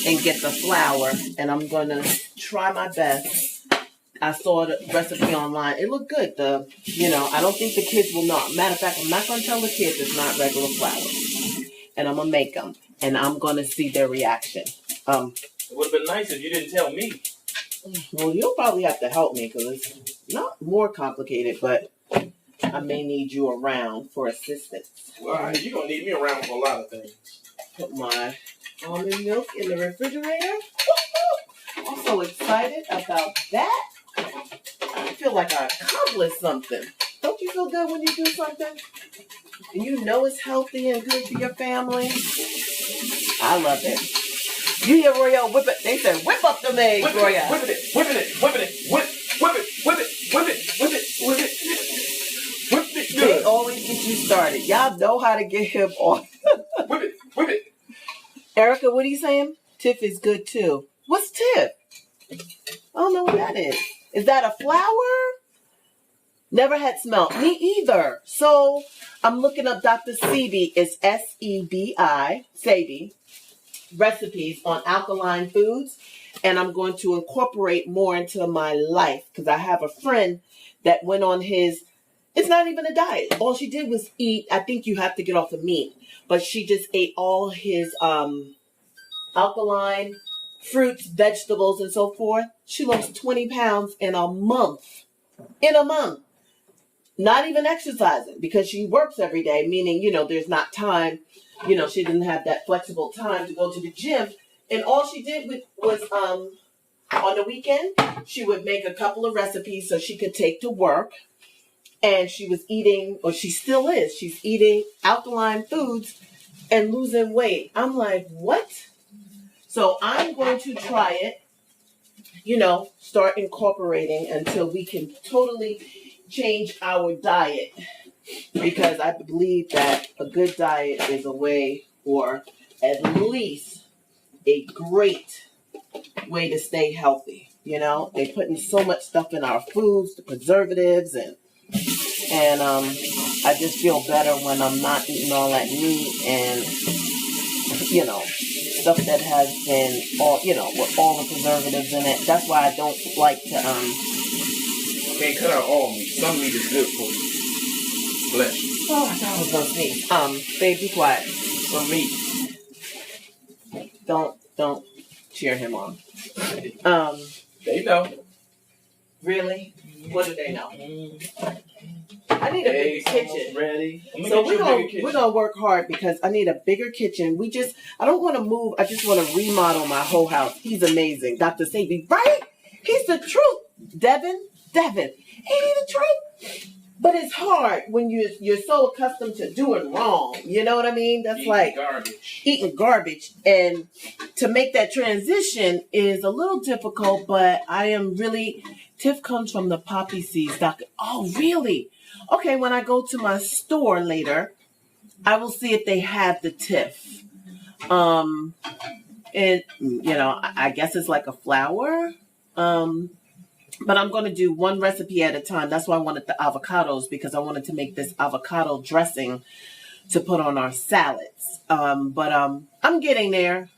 [SPEAKER 2] and get the flour. And I'm going to try my best. I saw the recipe online. It looked good. I don't think the kids will not. Matter of fact, I'm not going to tell the kids it's not regular flour. And I'm going to make them. And I'm going to see their reaction.
[SPEAKER 1] It would have been nice if you didn't tell me.
[SPEAKER 2] Well, you'll probably have to help me because it's not more complicated, but I may need you around for assistance.
[SPEAKER 1] Well, you're going to need me around for a lot of things.
[SPEAKER 2] Put my almond milk in the refrigerator. I'm so excited about that. I feel like I accomplished something. Don't you feel good when you do something? And you know it's healthy and good for your family? I love it. You hear Royale whip it. They said, whip up the eggs, Royale.
[SPEAKER 1] Whip it, whip it, whip it, whip it, whip it, whip it, whip it, whip it, whip it, whip it, whip it good.
[SPEAKER 2] always get you started. Y'all know how to get him off.
[SPEAKER 1] Whip it, whip it.
[SPEAKER 2] Erica, what are you saying? Tiff is good too. What's Tiff? I don't know what that is. Is that a flower? Never had smelled. Me either. So I'm looking up Dr. Sebi. It's Sebi, Sebi, recipes on alkaline foods. And I'm going to incorporate more into my life because I have a friend that went on his, it's not even a diet. All she did was eat. I think you have to get off the meat, but she just ate all his alkaline fruits, vegetables, and so forth. She lost 20 pounds in a month. In a month. Not even exercising because she works every day, meaning, there's not time. She didn't have that flexible time to go to the gym. And all she did was on the weekend, she would make a couple of recipes so she could take to work. And she was eating, or she still is, she's eating alkaline foods and losing weight. I'm like, what? So I'm going to try it, start incorporating until we can totally change our diet. Because I believe that a good diet is a way, or at least a great way to stay healthy. They're putting so much stuff in our foods, the preservatives, and I just feel better when I'm not eating all that meat and stuff that has been all with all the preservatives in it. That's why I don't like to
[SPEAKER 1] Can't cut out all meat. Some meat is good for you. Bless you.
[SPEAKER 2] Oh, I thought I was gonna sneeze. Babe, be quiet.
[SPEAKER 1] Some meat.
[SPEAKER 2] Don't cheer him on.
[SPEAKER 1] They know.
[SPEAKER 2] Really? What do they know? I need a bigger kitchen.
[SPEAKER 1] Ready.
[SPEAKER 2] So we're gonna work hard because I need a bigger kitchen. I don't want to move. I just want to remodel my whole house. He's amazing, Dr. Sebi, right? He's the truth. Devin, ain't he the truth? But it's hard when you're so accustomed to doing wrong. You know what I mean? That's like eating garbage. And to make that transition is a little difficult, but I am really, Tiff comes from the poppy seeds. Oh, really? Okay, when I go to my store later, I will see if they have the Tiff. And, I guess it's like a flower. But I'm going to do one recipe at a time. That's why I wanted the avocados, because I wanted to make this avocado dressing to put on our salads. But I'm getting there.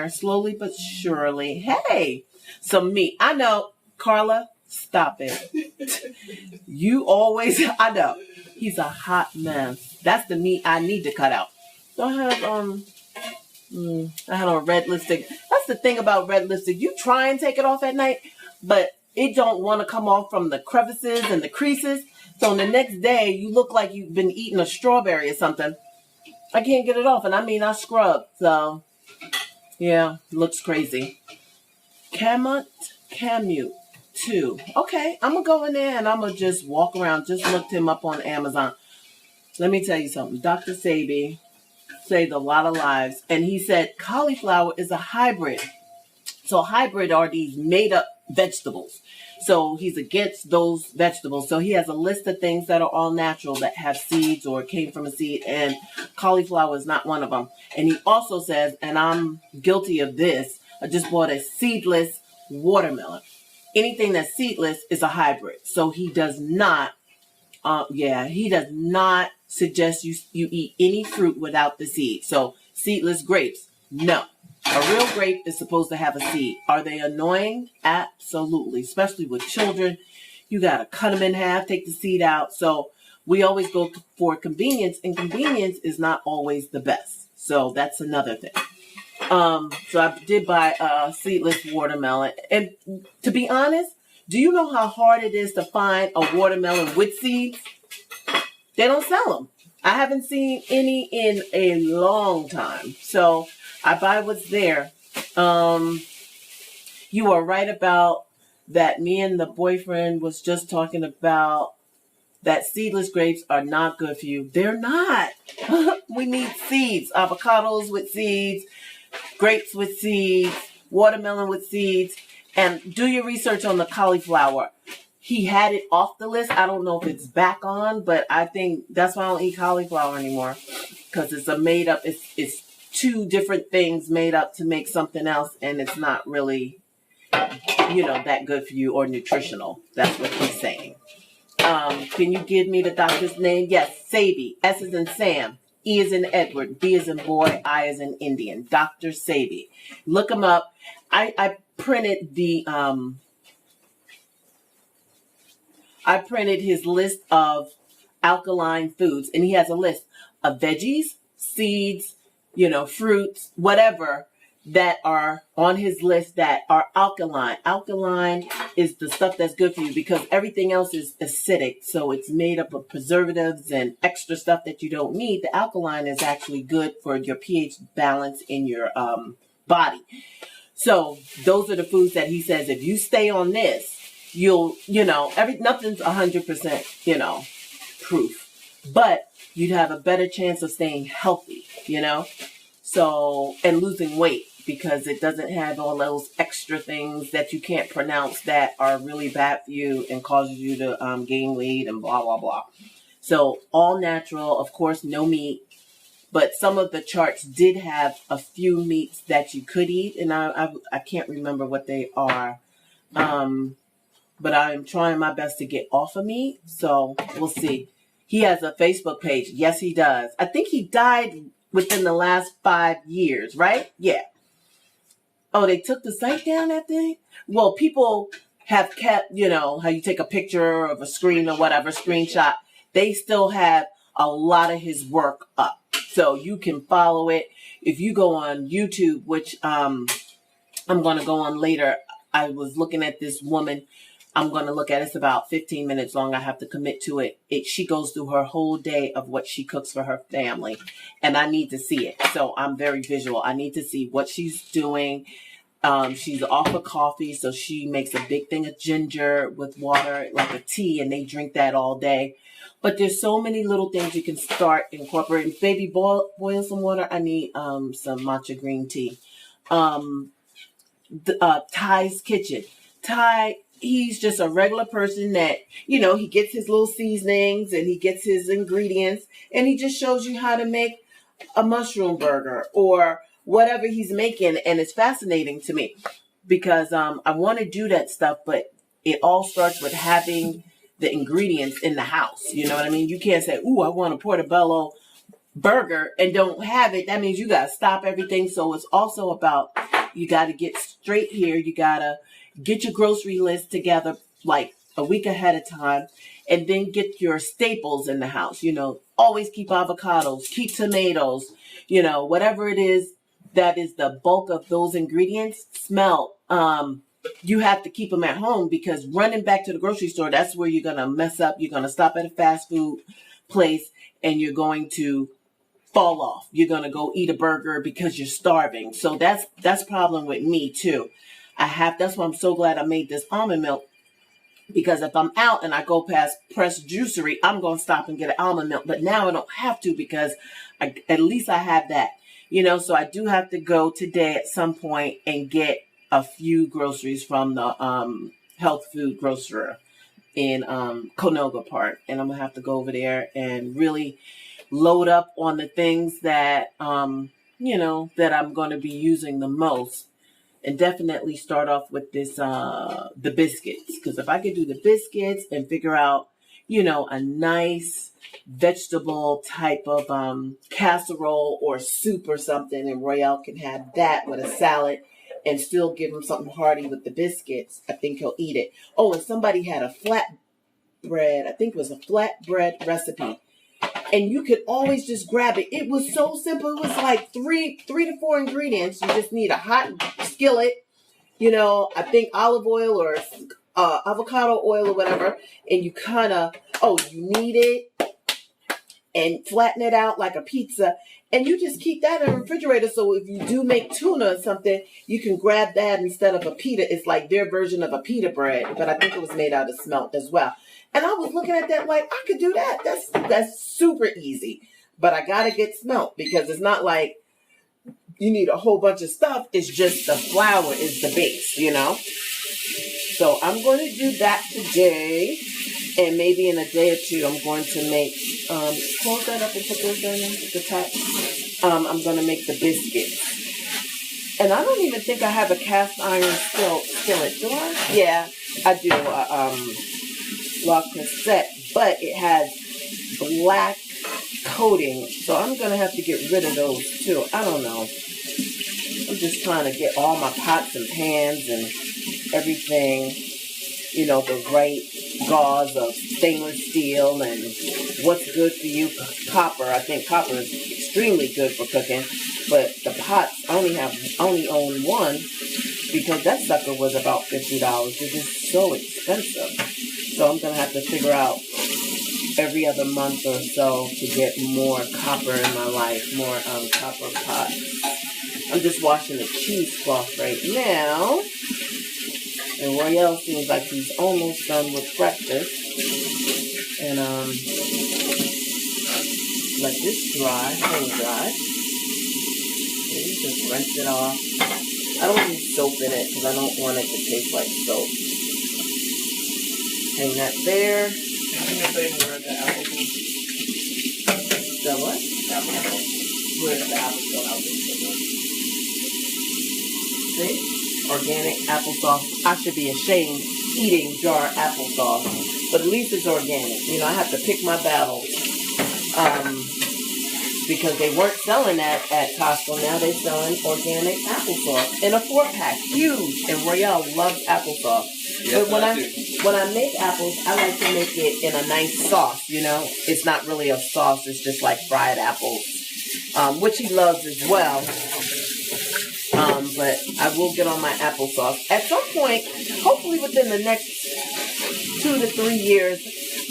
[SPEAKER 2] Slowly but surely. Hey, some meat. I know, Carla, stop it. You always, I know. He's a hot mess. That's the meat I need to cut out. So I had on red lipstick. That's the thing about red lipstick. You try and take it off at night, but it don't want to come off from the crevices and the creases. So the next day, you look like you've been eating a strawberry or something. I can't get it off. And I scrubbed. So, yeah, looks crazy. Camute 2. Okay, I'm going to go in there and I'm going to just walk around. Just looked him up on Amazon. Let me tell you something. Dr. Sebi saved a lot of lives. And he said cauliflower is a hybrid. So hybrid are these made up vegetables. So he's against those vegetables. So he has a list of things that are all natural that have seeds or came from a seed. And cauliflower is not one of them. And he also says, and I'm guilty of this, I just bought a seedless watermelon. Anything that's seedless is a hybrid. So he does not, suggest you eat any fruit without the seed. So seedless grapes, no. A real grape is supposed to have a seed. Are they annoying? Absolutely. Especially with children. You got to cut them in half, take the seed out. So we always go for convenience, and convenience is not always the best. So that's another thing. So I did buy a seedless watermelon. And to be honest, do you know how hard it is to find a watermelon with seeds? They don't sell them. I haven't seen any in a long time. So I buy what's there. You are right about that. Me and the boyfriend was just talking about that seedless grapes are not good for you. They're not. We need seeds. Avocados with seeds, grapes with seeds, watermelon with seeds. And do your research on the cauliflower. he had it off the list. I don't know if it's back on, but I think that's why I don't eat cauliflower anymore, because it's a made up. It's two different things made up to make something else, and it's not really, that good for you or nutritional. That's what he's saying. Can you give me the doctor's name? Yes, Sabi. S is in Sam. E is in Edward. B is in boy. I is in Indian. Dr. Sabi. Look him up. I printed his list of alkaline foods, and he has a list of veggies, seeds, fruits, whatever, that are on his list that are alkaline. Alkaline is the stuff that's good for you, because everything else is acidic. So it's made up of preservatives and extra stuff that you don't need. The alkaline is actually good for your pH balance in your body. So those are the foods that he says, if you stay on this, you'll, nothing's 100%, proof, but you'd have a better chance of staying healthy, so, and losing weight, because it doesn't have all those extra things that you can't pronounce that are really bad for you and causes you to gain weight and blah, blah, blah. So all natural, of course, no meat, but some of the charts did have a few meats that you could eat, and I can't remember what they are. But I'm trying my best to get off of meat, so we'll see. He has a Facebook page. Yes, he does. I think he died within the last 5 years, right? Yeah. Oh, they took the site down, that thing? Well, people have kept, how you take a picture of a screen or whatever, screenshot. They still have a lot of his work up. So you can follow it. If you go on YouTube, which I'm going to go on later, I was looking at this woman. I'm going to look at it. It's about 15 minutes long. I have to commit to it. She goes through her whole day of what she cooks for her family, and I need to see it. So I'm very visual. I need to see what she's doing. She's off of coffee, so she makes a big thing of ginger with water, like a tea, and they drink that all day. But there's so many little things you can start incorporating. Baby, boil some water. I need some matcha green tea. Ty's Kitchen. Ty, he's just a regular person that, he gets his little seasonings and he gets his ingredients, and he just shows you how to make a mushroom burger or whatever he's making. And it's fascinating to me because I want to do that stuff, but it all starts with having the ingredients in the house. You know what I mean? You can't say, ooh, I want a portobello burger and don't have it. That means you got to stop everything. So it's also about, you got to get straight here. You got to get your grocery list together like a week ahead of time, and then get your staples in the house. Always keep avocados, keep tomatoes, whatever it is that is the bulk of those ingredients. Smell. You have to keep them at home, because running back to the grocery store, that's where you're going to mess up. You're going to stop at a fast food place and you're going to fall off. You're going to go eat a burger because you're starving. So that's problem with me too. That's why I'm so glad I made this almond milk, because if I'm out and I go past Press Juicery, I'm going to stop and get an almond milk. But now I don't have to, because at least I have that, so I do have to go today at some point and get a few groceries from the health food grocer in Canoga Park. And I'm going to have to go over there and really load up on the things that, that I'm going to be using the most. And definitely start off with this, the biscuits. Because if I could do the biscuits and figure out, a nice vegetable type of casserole or soup or something, and Royale can have that with a salad and still give him something hearty with the biscuits, I think he'll eat it. Oh, and somebody had a flatbread. I think it was a flatbread recipe. And you could always just grab it. It was so simple. It was like three to four ingredients. You just need a hot skillet, I think olive oil or avocado oil or whatever. And you you knead it and flatten it out like a pizza. And you just keep that in the refrigerator. So if you do make tuna or something, you can grab that instead of a pita. It's like their version of a pita bread, but I think it was made out of smelt as well. And I was looking at that like, I could do that. That's super easy. But I got to get smelt, because it's not like you need a whole bunch of stuff. It's just the flour is the base, So I'm going to do that today, and maybe in a day or two, I'm going to make, close that up and put those in the top. I'm going to make the biscuits. And I don't even think I have a cast iron skillet. Do I? Yeah, I do. La Creuset, but it has black coating, so I'm going to have to get rid of those too. I don't know. I'm just trying to get all my pots and pans and everything, the right gauze of stainless steel and what's good for you, copper. I think copper is extremely good for cooking, but the pots, I only own one because that sucker was about $50. It is so expensive. So I'm going to have to figure out every other month or so to get more copper in my life, more copper pots. I'm just washing the cheesecloth right now. And Royale seems like he's almost done with breakfast. And let this dry, hang dry. Maybe just rinse it off. I don't use soap in it because I don't want it to taste like soap. Hang that there.
[SPEAKER 1] I'm gonna say where the apples.
[SPEAKER 2] The what?
[SPEAKER 1] Apples.
[SPEAKER 2] Where's the applesauce? See? Organic applesauce. I should be ashamed eating jar applesauce, but at least it's organic. I have to pick my battles. Because they weren't selling that at Costco. Now they're selling organic applesauce in a 4-pack, huge. And Royale loves applesauce.
[SPEAKER 1] Yes,
[SPEAKER 2] but when I make apples, I like to make it in a nice sauce. It's not really a sauce. It's just like fried apples, which he loves as well. But I will get on my applesauce at some point. Hopefully within the next 2 to 3 years,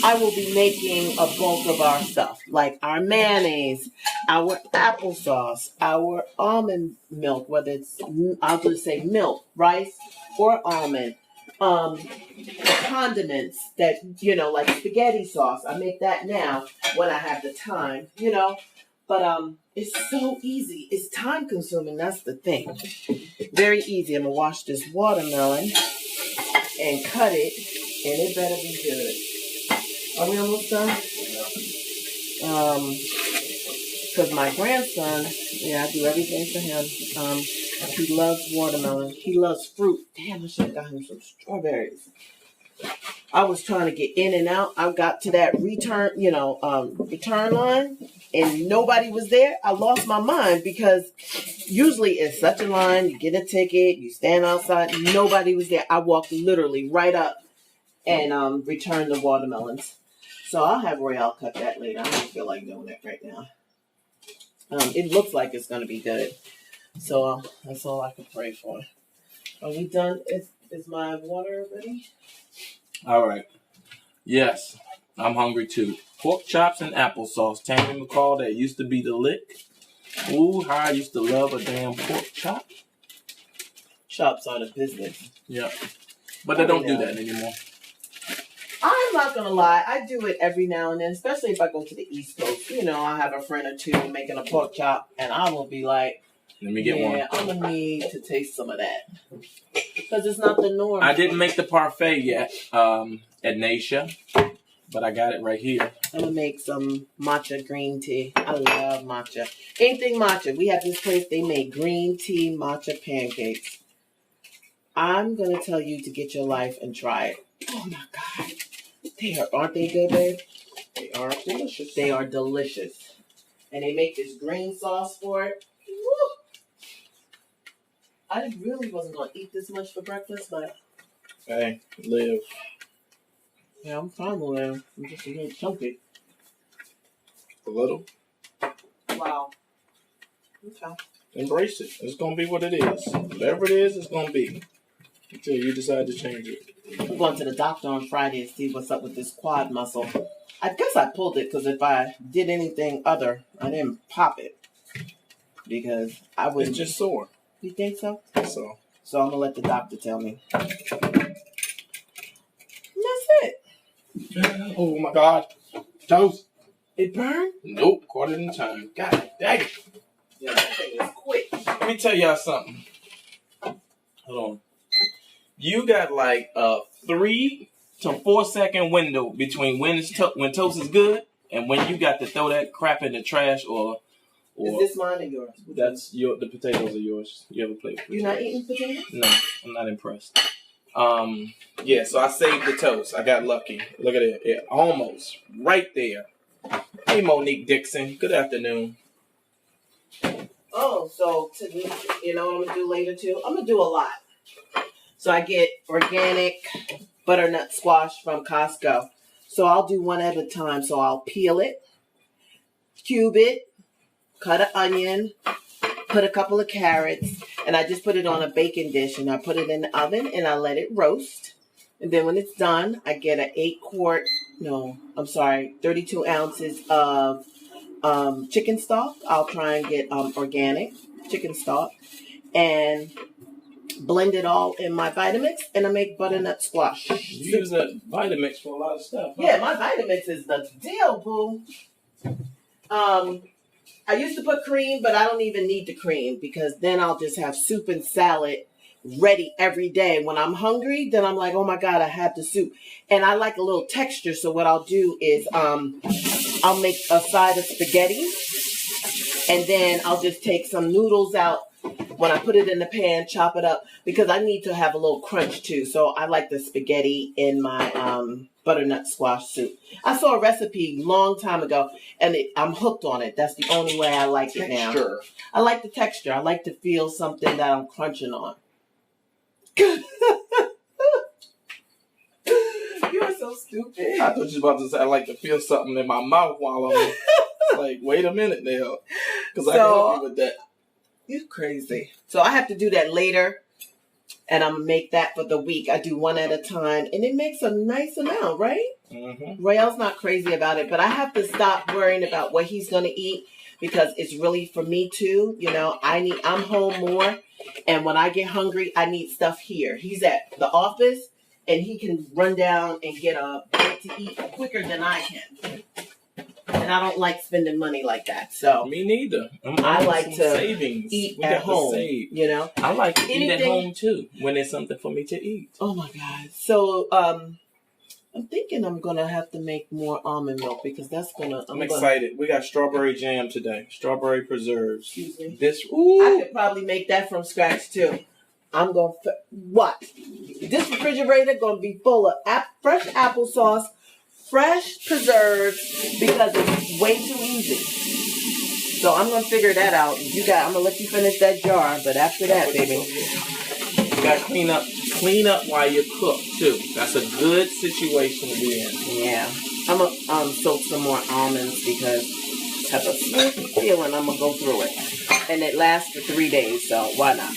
[SPEAKER 2] I will be making a bulk of our stuff, like our mayonnaise, our applesauce, our almond milk, whether it's, I'll just say milk, rice, or almond. Condiments that, like spaghetti sauce. I make that now when I have the time, But it's so easy. It's time consuming. That's the thing. Very easy. I'm going to wash this watermelon and cut it, and it better be good. Are we almost done? Because my grandson, I do everything for him. He loves watermelon. He loves fruit. Damn, I should have got him some strawberries. I was trying to get in and out. I got to that return line, and nobody was there. I lost my mind because usually it's such a line. You get a ticket, you stand outside. Nobody was there. I walked literally right up and returned the watermelons. So I'll have Royale cut that later. I don't feel like doing it right now. It looks like it's going to be good. So that's all I can pray for. Are we done? Is my water ready?
[SPEAKER 1] All right. Yes, I'm hungry too. Pork chops and applesauce. Tammy McCall, that used to be the lick. Ooh, how I used to love a damn pork chop.
[SPEAKER 2] Chops are the business.
[SPEAKER 1] Yeah. But they don't do that anymore.
[SPEAKER 2] I'm not going to lie. I do it every now and then, especially if I go to the East Coast. I have a friend or two making a pork chop, and I will be like,
[SPEAKER 1] let me get one.
[SPEAKER 2] I'm going to need to taste some of that. Because it's not the norm.
[SPEAKER 1] I didn't make the parfait yet at Nasia, but I got it right here.
[SPEAKER 2] I'm going to make some matcha green tea. I love matcha. Anything matcha. We have this place, they make green tea matcha pancakes. I'm going to tell you to get your life and try it. Oh, my God. Aren't they good, babe?
[SPEAKER 1] They are delicious.
[SPEAKER 2] They are delicious. And they make this green sauce for it. Woo! I really wasn't going to eat this much for breakfast, but...
[SPEAKER 1] Hey, live.
[SPEAKER 2] Yeah, I'm fine with it. I'm just a little chunky.
[SPEAKER 1] A little.
[SPEAKER 2] Wow. Okay.
[SPEAKER 1] Embrace it. It's going to be what it is. Whatever it is, it's going to be. Until you decide to change it.
[SPEAKER 2] I'm going to the doctor on Friday to see what's up with this quad muscle. I guess I pulled it because if I did anything other, I didn't pop it. Because I wouldn't.
[SPEAKER 1] It's just sore.
[SPEAKER 2] You think so?
[SPEAKER 1] So
[SPEAKER 2] I'm going to let the doctor tell me. And that's it.
[SPEAKER 1] Oh my God. Toast.
[SPEAKER 2] It burned?
[SPEAKER 1] Nope. Quarter in time. God dang it.
[SPEAKER 2] Yeah, that thing is quick.
[SPEAKER 1] Let me tell y'all something. Hold on. You got like a 3 to 4 second window between when toast is good and when you got to throw that crap in the trash or
[SPEAKER 2] Is this mine or yours?
[SPEAKER 1] the potatoes are yours. You ever played potatoes?
[SPEAKER 2] You're not eating potatoes?
[SPEAKER 1] No, I'm not impressed. Yeah, so I saved the toast. I got lucky. Look at it. Yeah, almost. Right there. Hey, Monique Dixon. Good afternoon.
[SPEAKER 2] Oh, so you know what I'm going to do later too? I'm going to do a lot. So I get organic butternut squash from Costco. So I'll do one at a time. So I'll peel it, cube it, cut an onion, put a couple of carrots, and I just put it on a baking dish and I put it in the oven and I let it roast. And then when it's done, I get an 32 ounces of chicken stock. I'll try and get organic chicken stock and blend it all in my Vitamix and I make butternut squash.
[SPEAKER 1] You use that Vitamix for a lot of stuff. Huh?
[SPEAKER 2] Yeah, my Vitamix is the deal, boo. I used to put cream, but I don't even need the cream because then I'll just have soup and salad ready every day. When I'm hungry, then I'm like, oh my God, I have the soup. And I like a little texture. So what I'll do is I'll make a side of spaghetti and then I'll just take some noodles out when I put it in the pan, chop it up because I need to have a little crunch too. So I like the spaghetti in my butternut squash soup. I saw a recipe long time ago and I'm hooked on it. That's the only way I like it now. I like the texture. I like to feel something that I'm crunching on. You're so stupid.
[SPEAKER 1] I thought you were about to say I like to feel something in my mouth while I'm like, wait a minute now. Because I can help you with that.
[SPEAKER 2] You're crazy. So I have to do that later. And I'm going to make that for the week. I do one at a time. And it makes a nice amount, right? Mm-hmm. Royale's not crazy about it. But I have to stop worrying about what he's going to eat. Because it's really for me too. You know, I'm home more. And when I get hungry, I need stuff here. He's at the office. And he can run down and get a bite to eat quicker than I can. And I don't like spending money like that. So
[SPEAKER 1] me neither.
[SPEAKER 2] I like to
[SPEAKER 1] savings.
[SPEAKER 2] Eat at home. You know,
[SPEAKER 1] I like to eat at home too when there's something for me to eat.
[SPEAKER 2] Oh my God! So I'm thinking I'm gonna have to make more almond milk because that's gonna.
[SPEAKER 1] I'm excited. We got strawberry jam today. Strawberry preserves.
[SPEAKER 2] Excuse me.
[SPEAKER 1] I
[SPEAKER 2] could probably make that from scratch too. I'm gonna what? This refrigerator gonna be full of fresh applesauce. Fresh preserves because it's way too easy. So I'm gonna figure that out. I'm gonna let you finish that jar, but after that, baby,
[SPEAKER 1] you gotta clean up while you cook too. That's a good situation to be in.
[SPEAKER 2] Yeah, I'm gonna soak some more almonds because I have a sneaky feeling I'm gonna go through it, and it lasts for 3 days. So why not?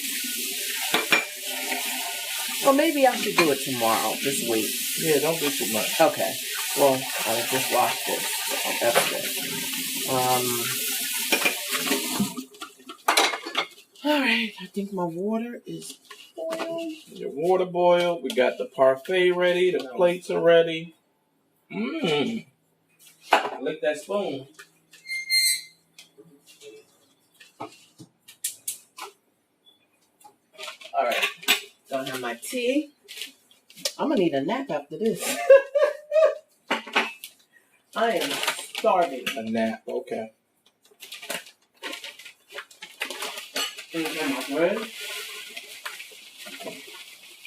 [SPEAKER 2] Well, maybe I should do it tomorrow, this week.
[SPEAKER 1] Yeah, don't do too much.
[SPEAKER 2] Okay. Well, I just washed this, so that's good. All right, I think my water is boiled.
[SPEAKER 1] Your water boiled. We got the parfait ready. The plates are ready. Lick that spoon.
[SPEAKER 2] All right, don't have my tea. I'm gonna need a nap after this. I am starving.
[SPEAKER 1] A nap, okay.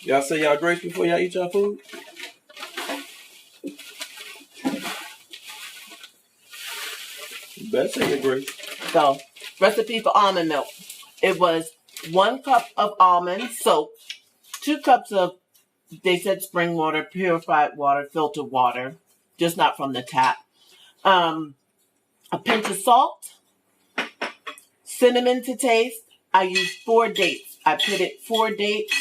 [SPEAKER 1] Y'all say y'all grace before y'all eat y'all food? You better say your grace.
[SPEAKER 2] So, recipe for almond milk. It was 1 cup of almonds soaked, 2 cups of, they said spring water, purified water, filtered water, just not from the tap. A pinch of salt, cinnamon to taste. I used 4 dates. I picked 4 dates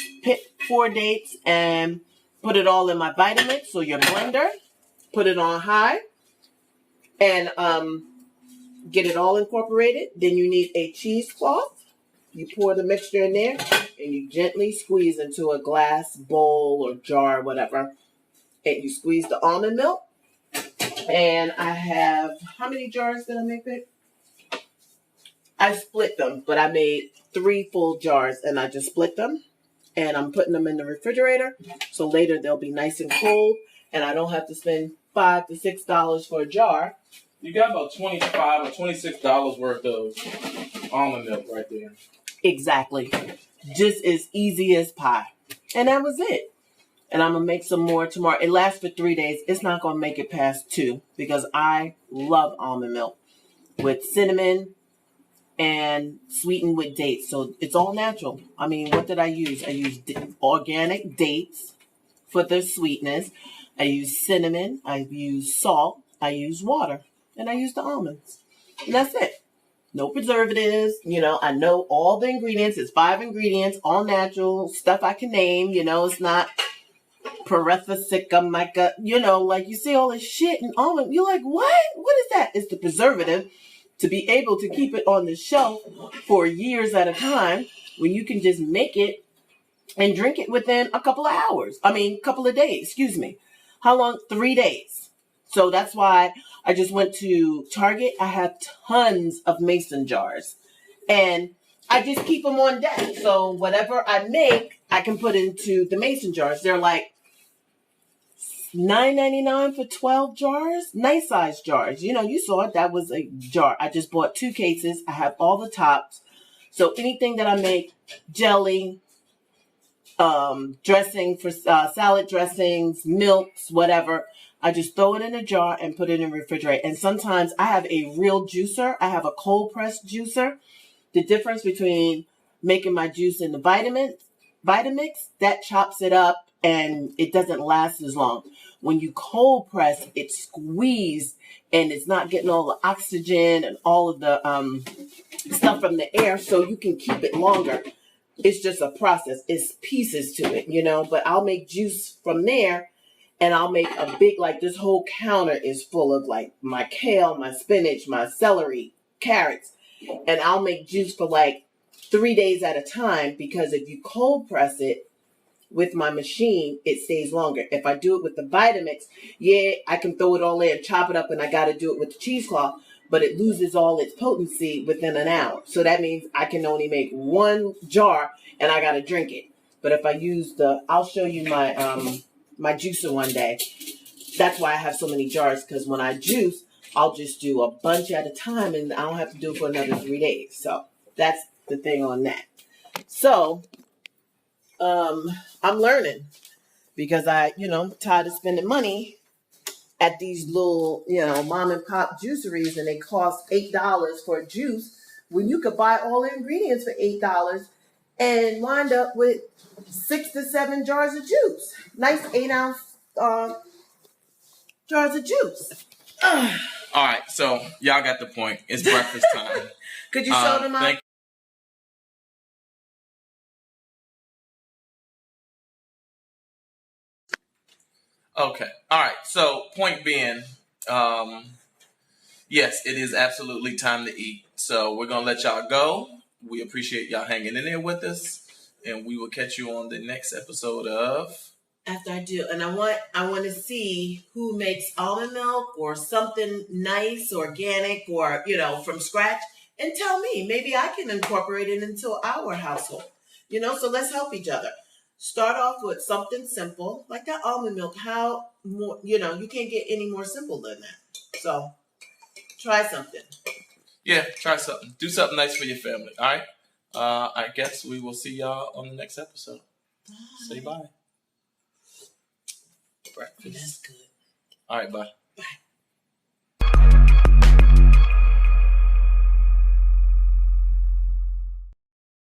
[SPEAKER 2] and put it all in my Vitamix, so your blender, put it on high, and get it all incorporated. Then you need a cheesecloth. You pour the mixture in there, and you gently squeeze into a glass bowl or jar, whatever. And you squeeze the almond milk. And I have, how many jars did I make it? I split them, but I made 3 full jars, and I just split them. and I'm putting them in the refrigerator. So later they'll be nice and cold, and I don't have to spend $5 to $6 for a jar.
[SPEAKER 1] You got about $25 or $26 worth of almond milk right there.
[SPEAKER 2] Exactly. Just as easy as pie. And that was it. And I'm going to make some more tomorrow. It lasts for 3 days. It's not going to make it past 2 because I love almond milk with cinnamon and sweetened with dates. So it's all natural. I mean, what did I use? I used organic dates for the sweetness. I used cinnamon. I used salt. I used water. And I used the almonds. And that's it. No preservatives. I know all the ingredients. It's 5 ingredients, all natural stuff I can name. It's not Paretha mica. Like you see all this shit in almond. You're like, what? What is that? It's the preservative to be able to keep it on the shelf for years at a time when you can just make it and drink it within a couple of hours. Couple of days, excuse me. How long? 3 days. So that's why I just went to Target. I have tons of mason jars and I just keep them on deck. So whatever I make, I can put into the mason jars. They're like $9.99 for 12 jars. Nice size jars. You saw it. That was a jar. I just bought 2 cases. I have all the tops. So anything that I make, jelly, dressing for salad dressings, milks, whatever, I just throw it in a jar and put it in the refrigerator. And sometimes I have a real juicer. I have a cold pressed juicer. The difference between making my juice in the Vitamix, that chops it up and it doesn't last as long. When you cold press, it's squeezed and it's not getting all the oxygen and all of the stuff from the air, so you can keep it longer. It's just a process. It's pieces to it, but I'll make juice from there. And I'll make a big, like this whole counter is full of like my kale, my spinach, my celery, carrots. And I'll make juice for like 3 days at a time because if you cold press it with my machine, it stays longer. If I do it with the Vitamix, I can throw it all in, chop it up, and I got to do it with the cheesecloth, but it loses all its potency within an hour. So that means I can only make 1 jar and I got to drink it. But if I use I'll show you my juicer one day. That's why I have so many jars, because when I juice, I'll just do a bunch at a time and I don't have to do it for another 3 days. So that's the thing on that. So I'm learning because I'm tired of spending money at these little, mom and pop juiceries, and they cost $8 for a juice when you could buy all the ingredients for $8 and wind up with 6 to 7 jars of juice. Nice 8-ounce jars of juice.
[SPEAKER 1] All right, so y'all got the point. It's breakfast time.
[SPEAKER 2] Could you show them out?
[SPEAKER 1] Okay. All right. So point being, yes, it is absolutely time to eat. So we're gonna let y'all go. We appreciate y'all hanging in there with us, and we will catch you on the next episode of.
[SPEAKER 2] After I do, and I want to see who makes almond milk or something nice, organic, or from scratch, and tell me. Maybe I can incorporate it into our household. So let's help each other. Start off with something simple like that almond milk. How more? You can't get any more simple than that. So try something.
[SPEAKER 1] Yeah, try something. Do something nice for your family. All right. I guess we will see y'all on the next episode. Bye. Say bye. Breakfast.
[SPEAKER 2] That's good.
[SPEAKER 1] All right, bye.
[SPEAKER 2] Bye.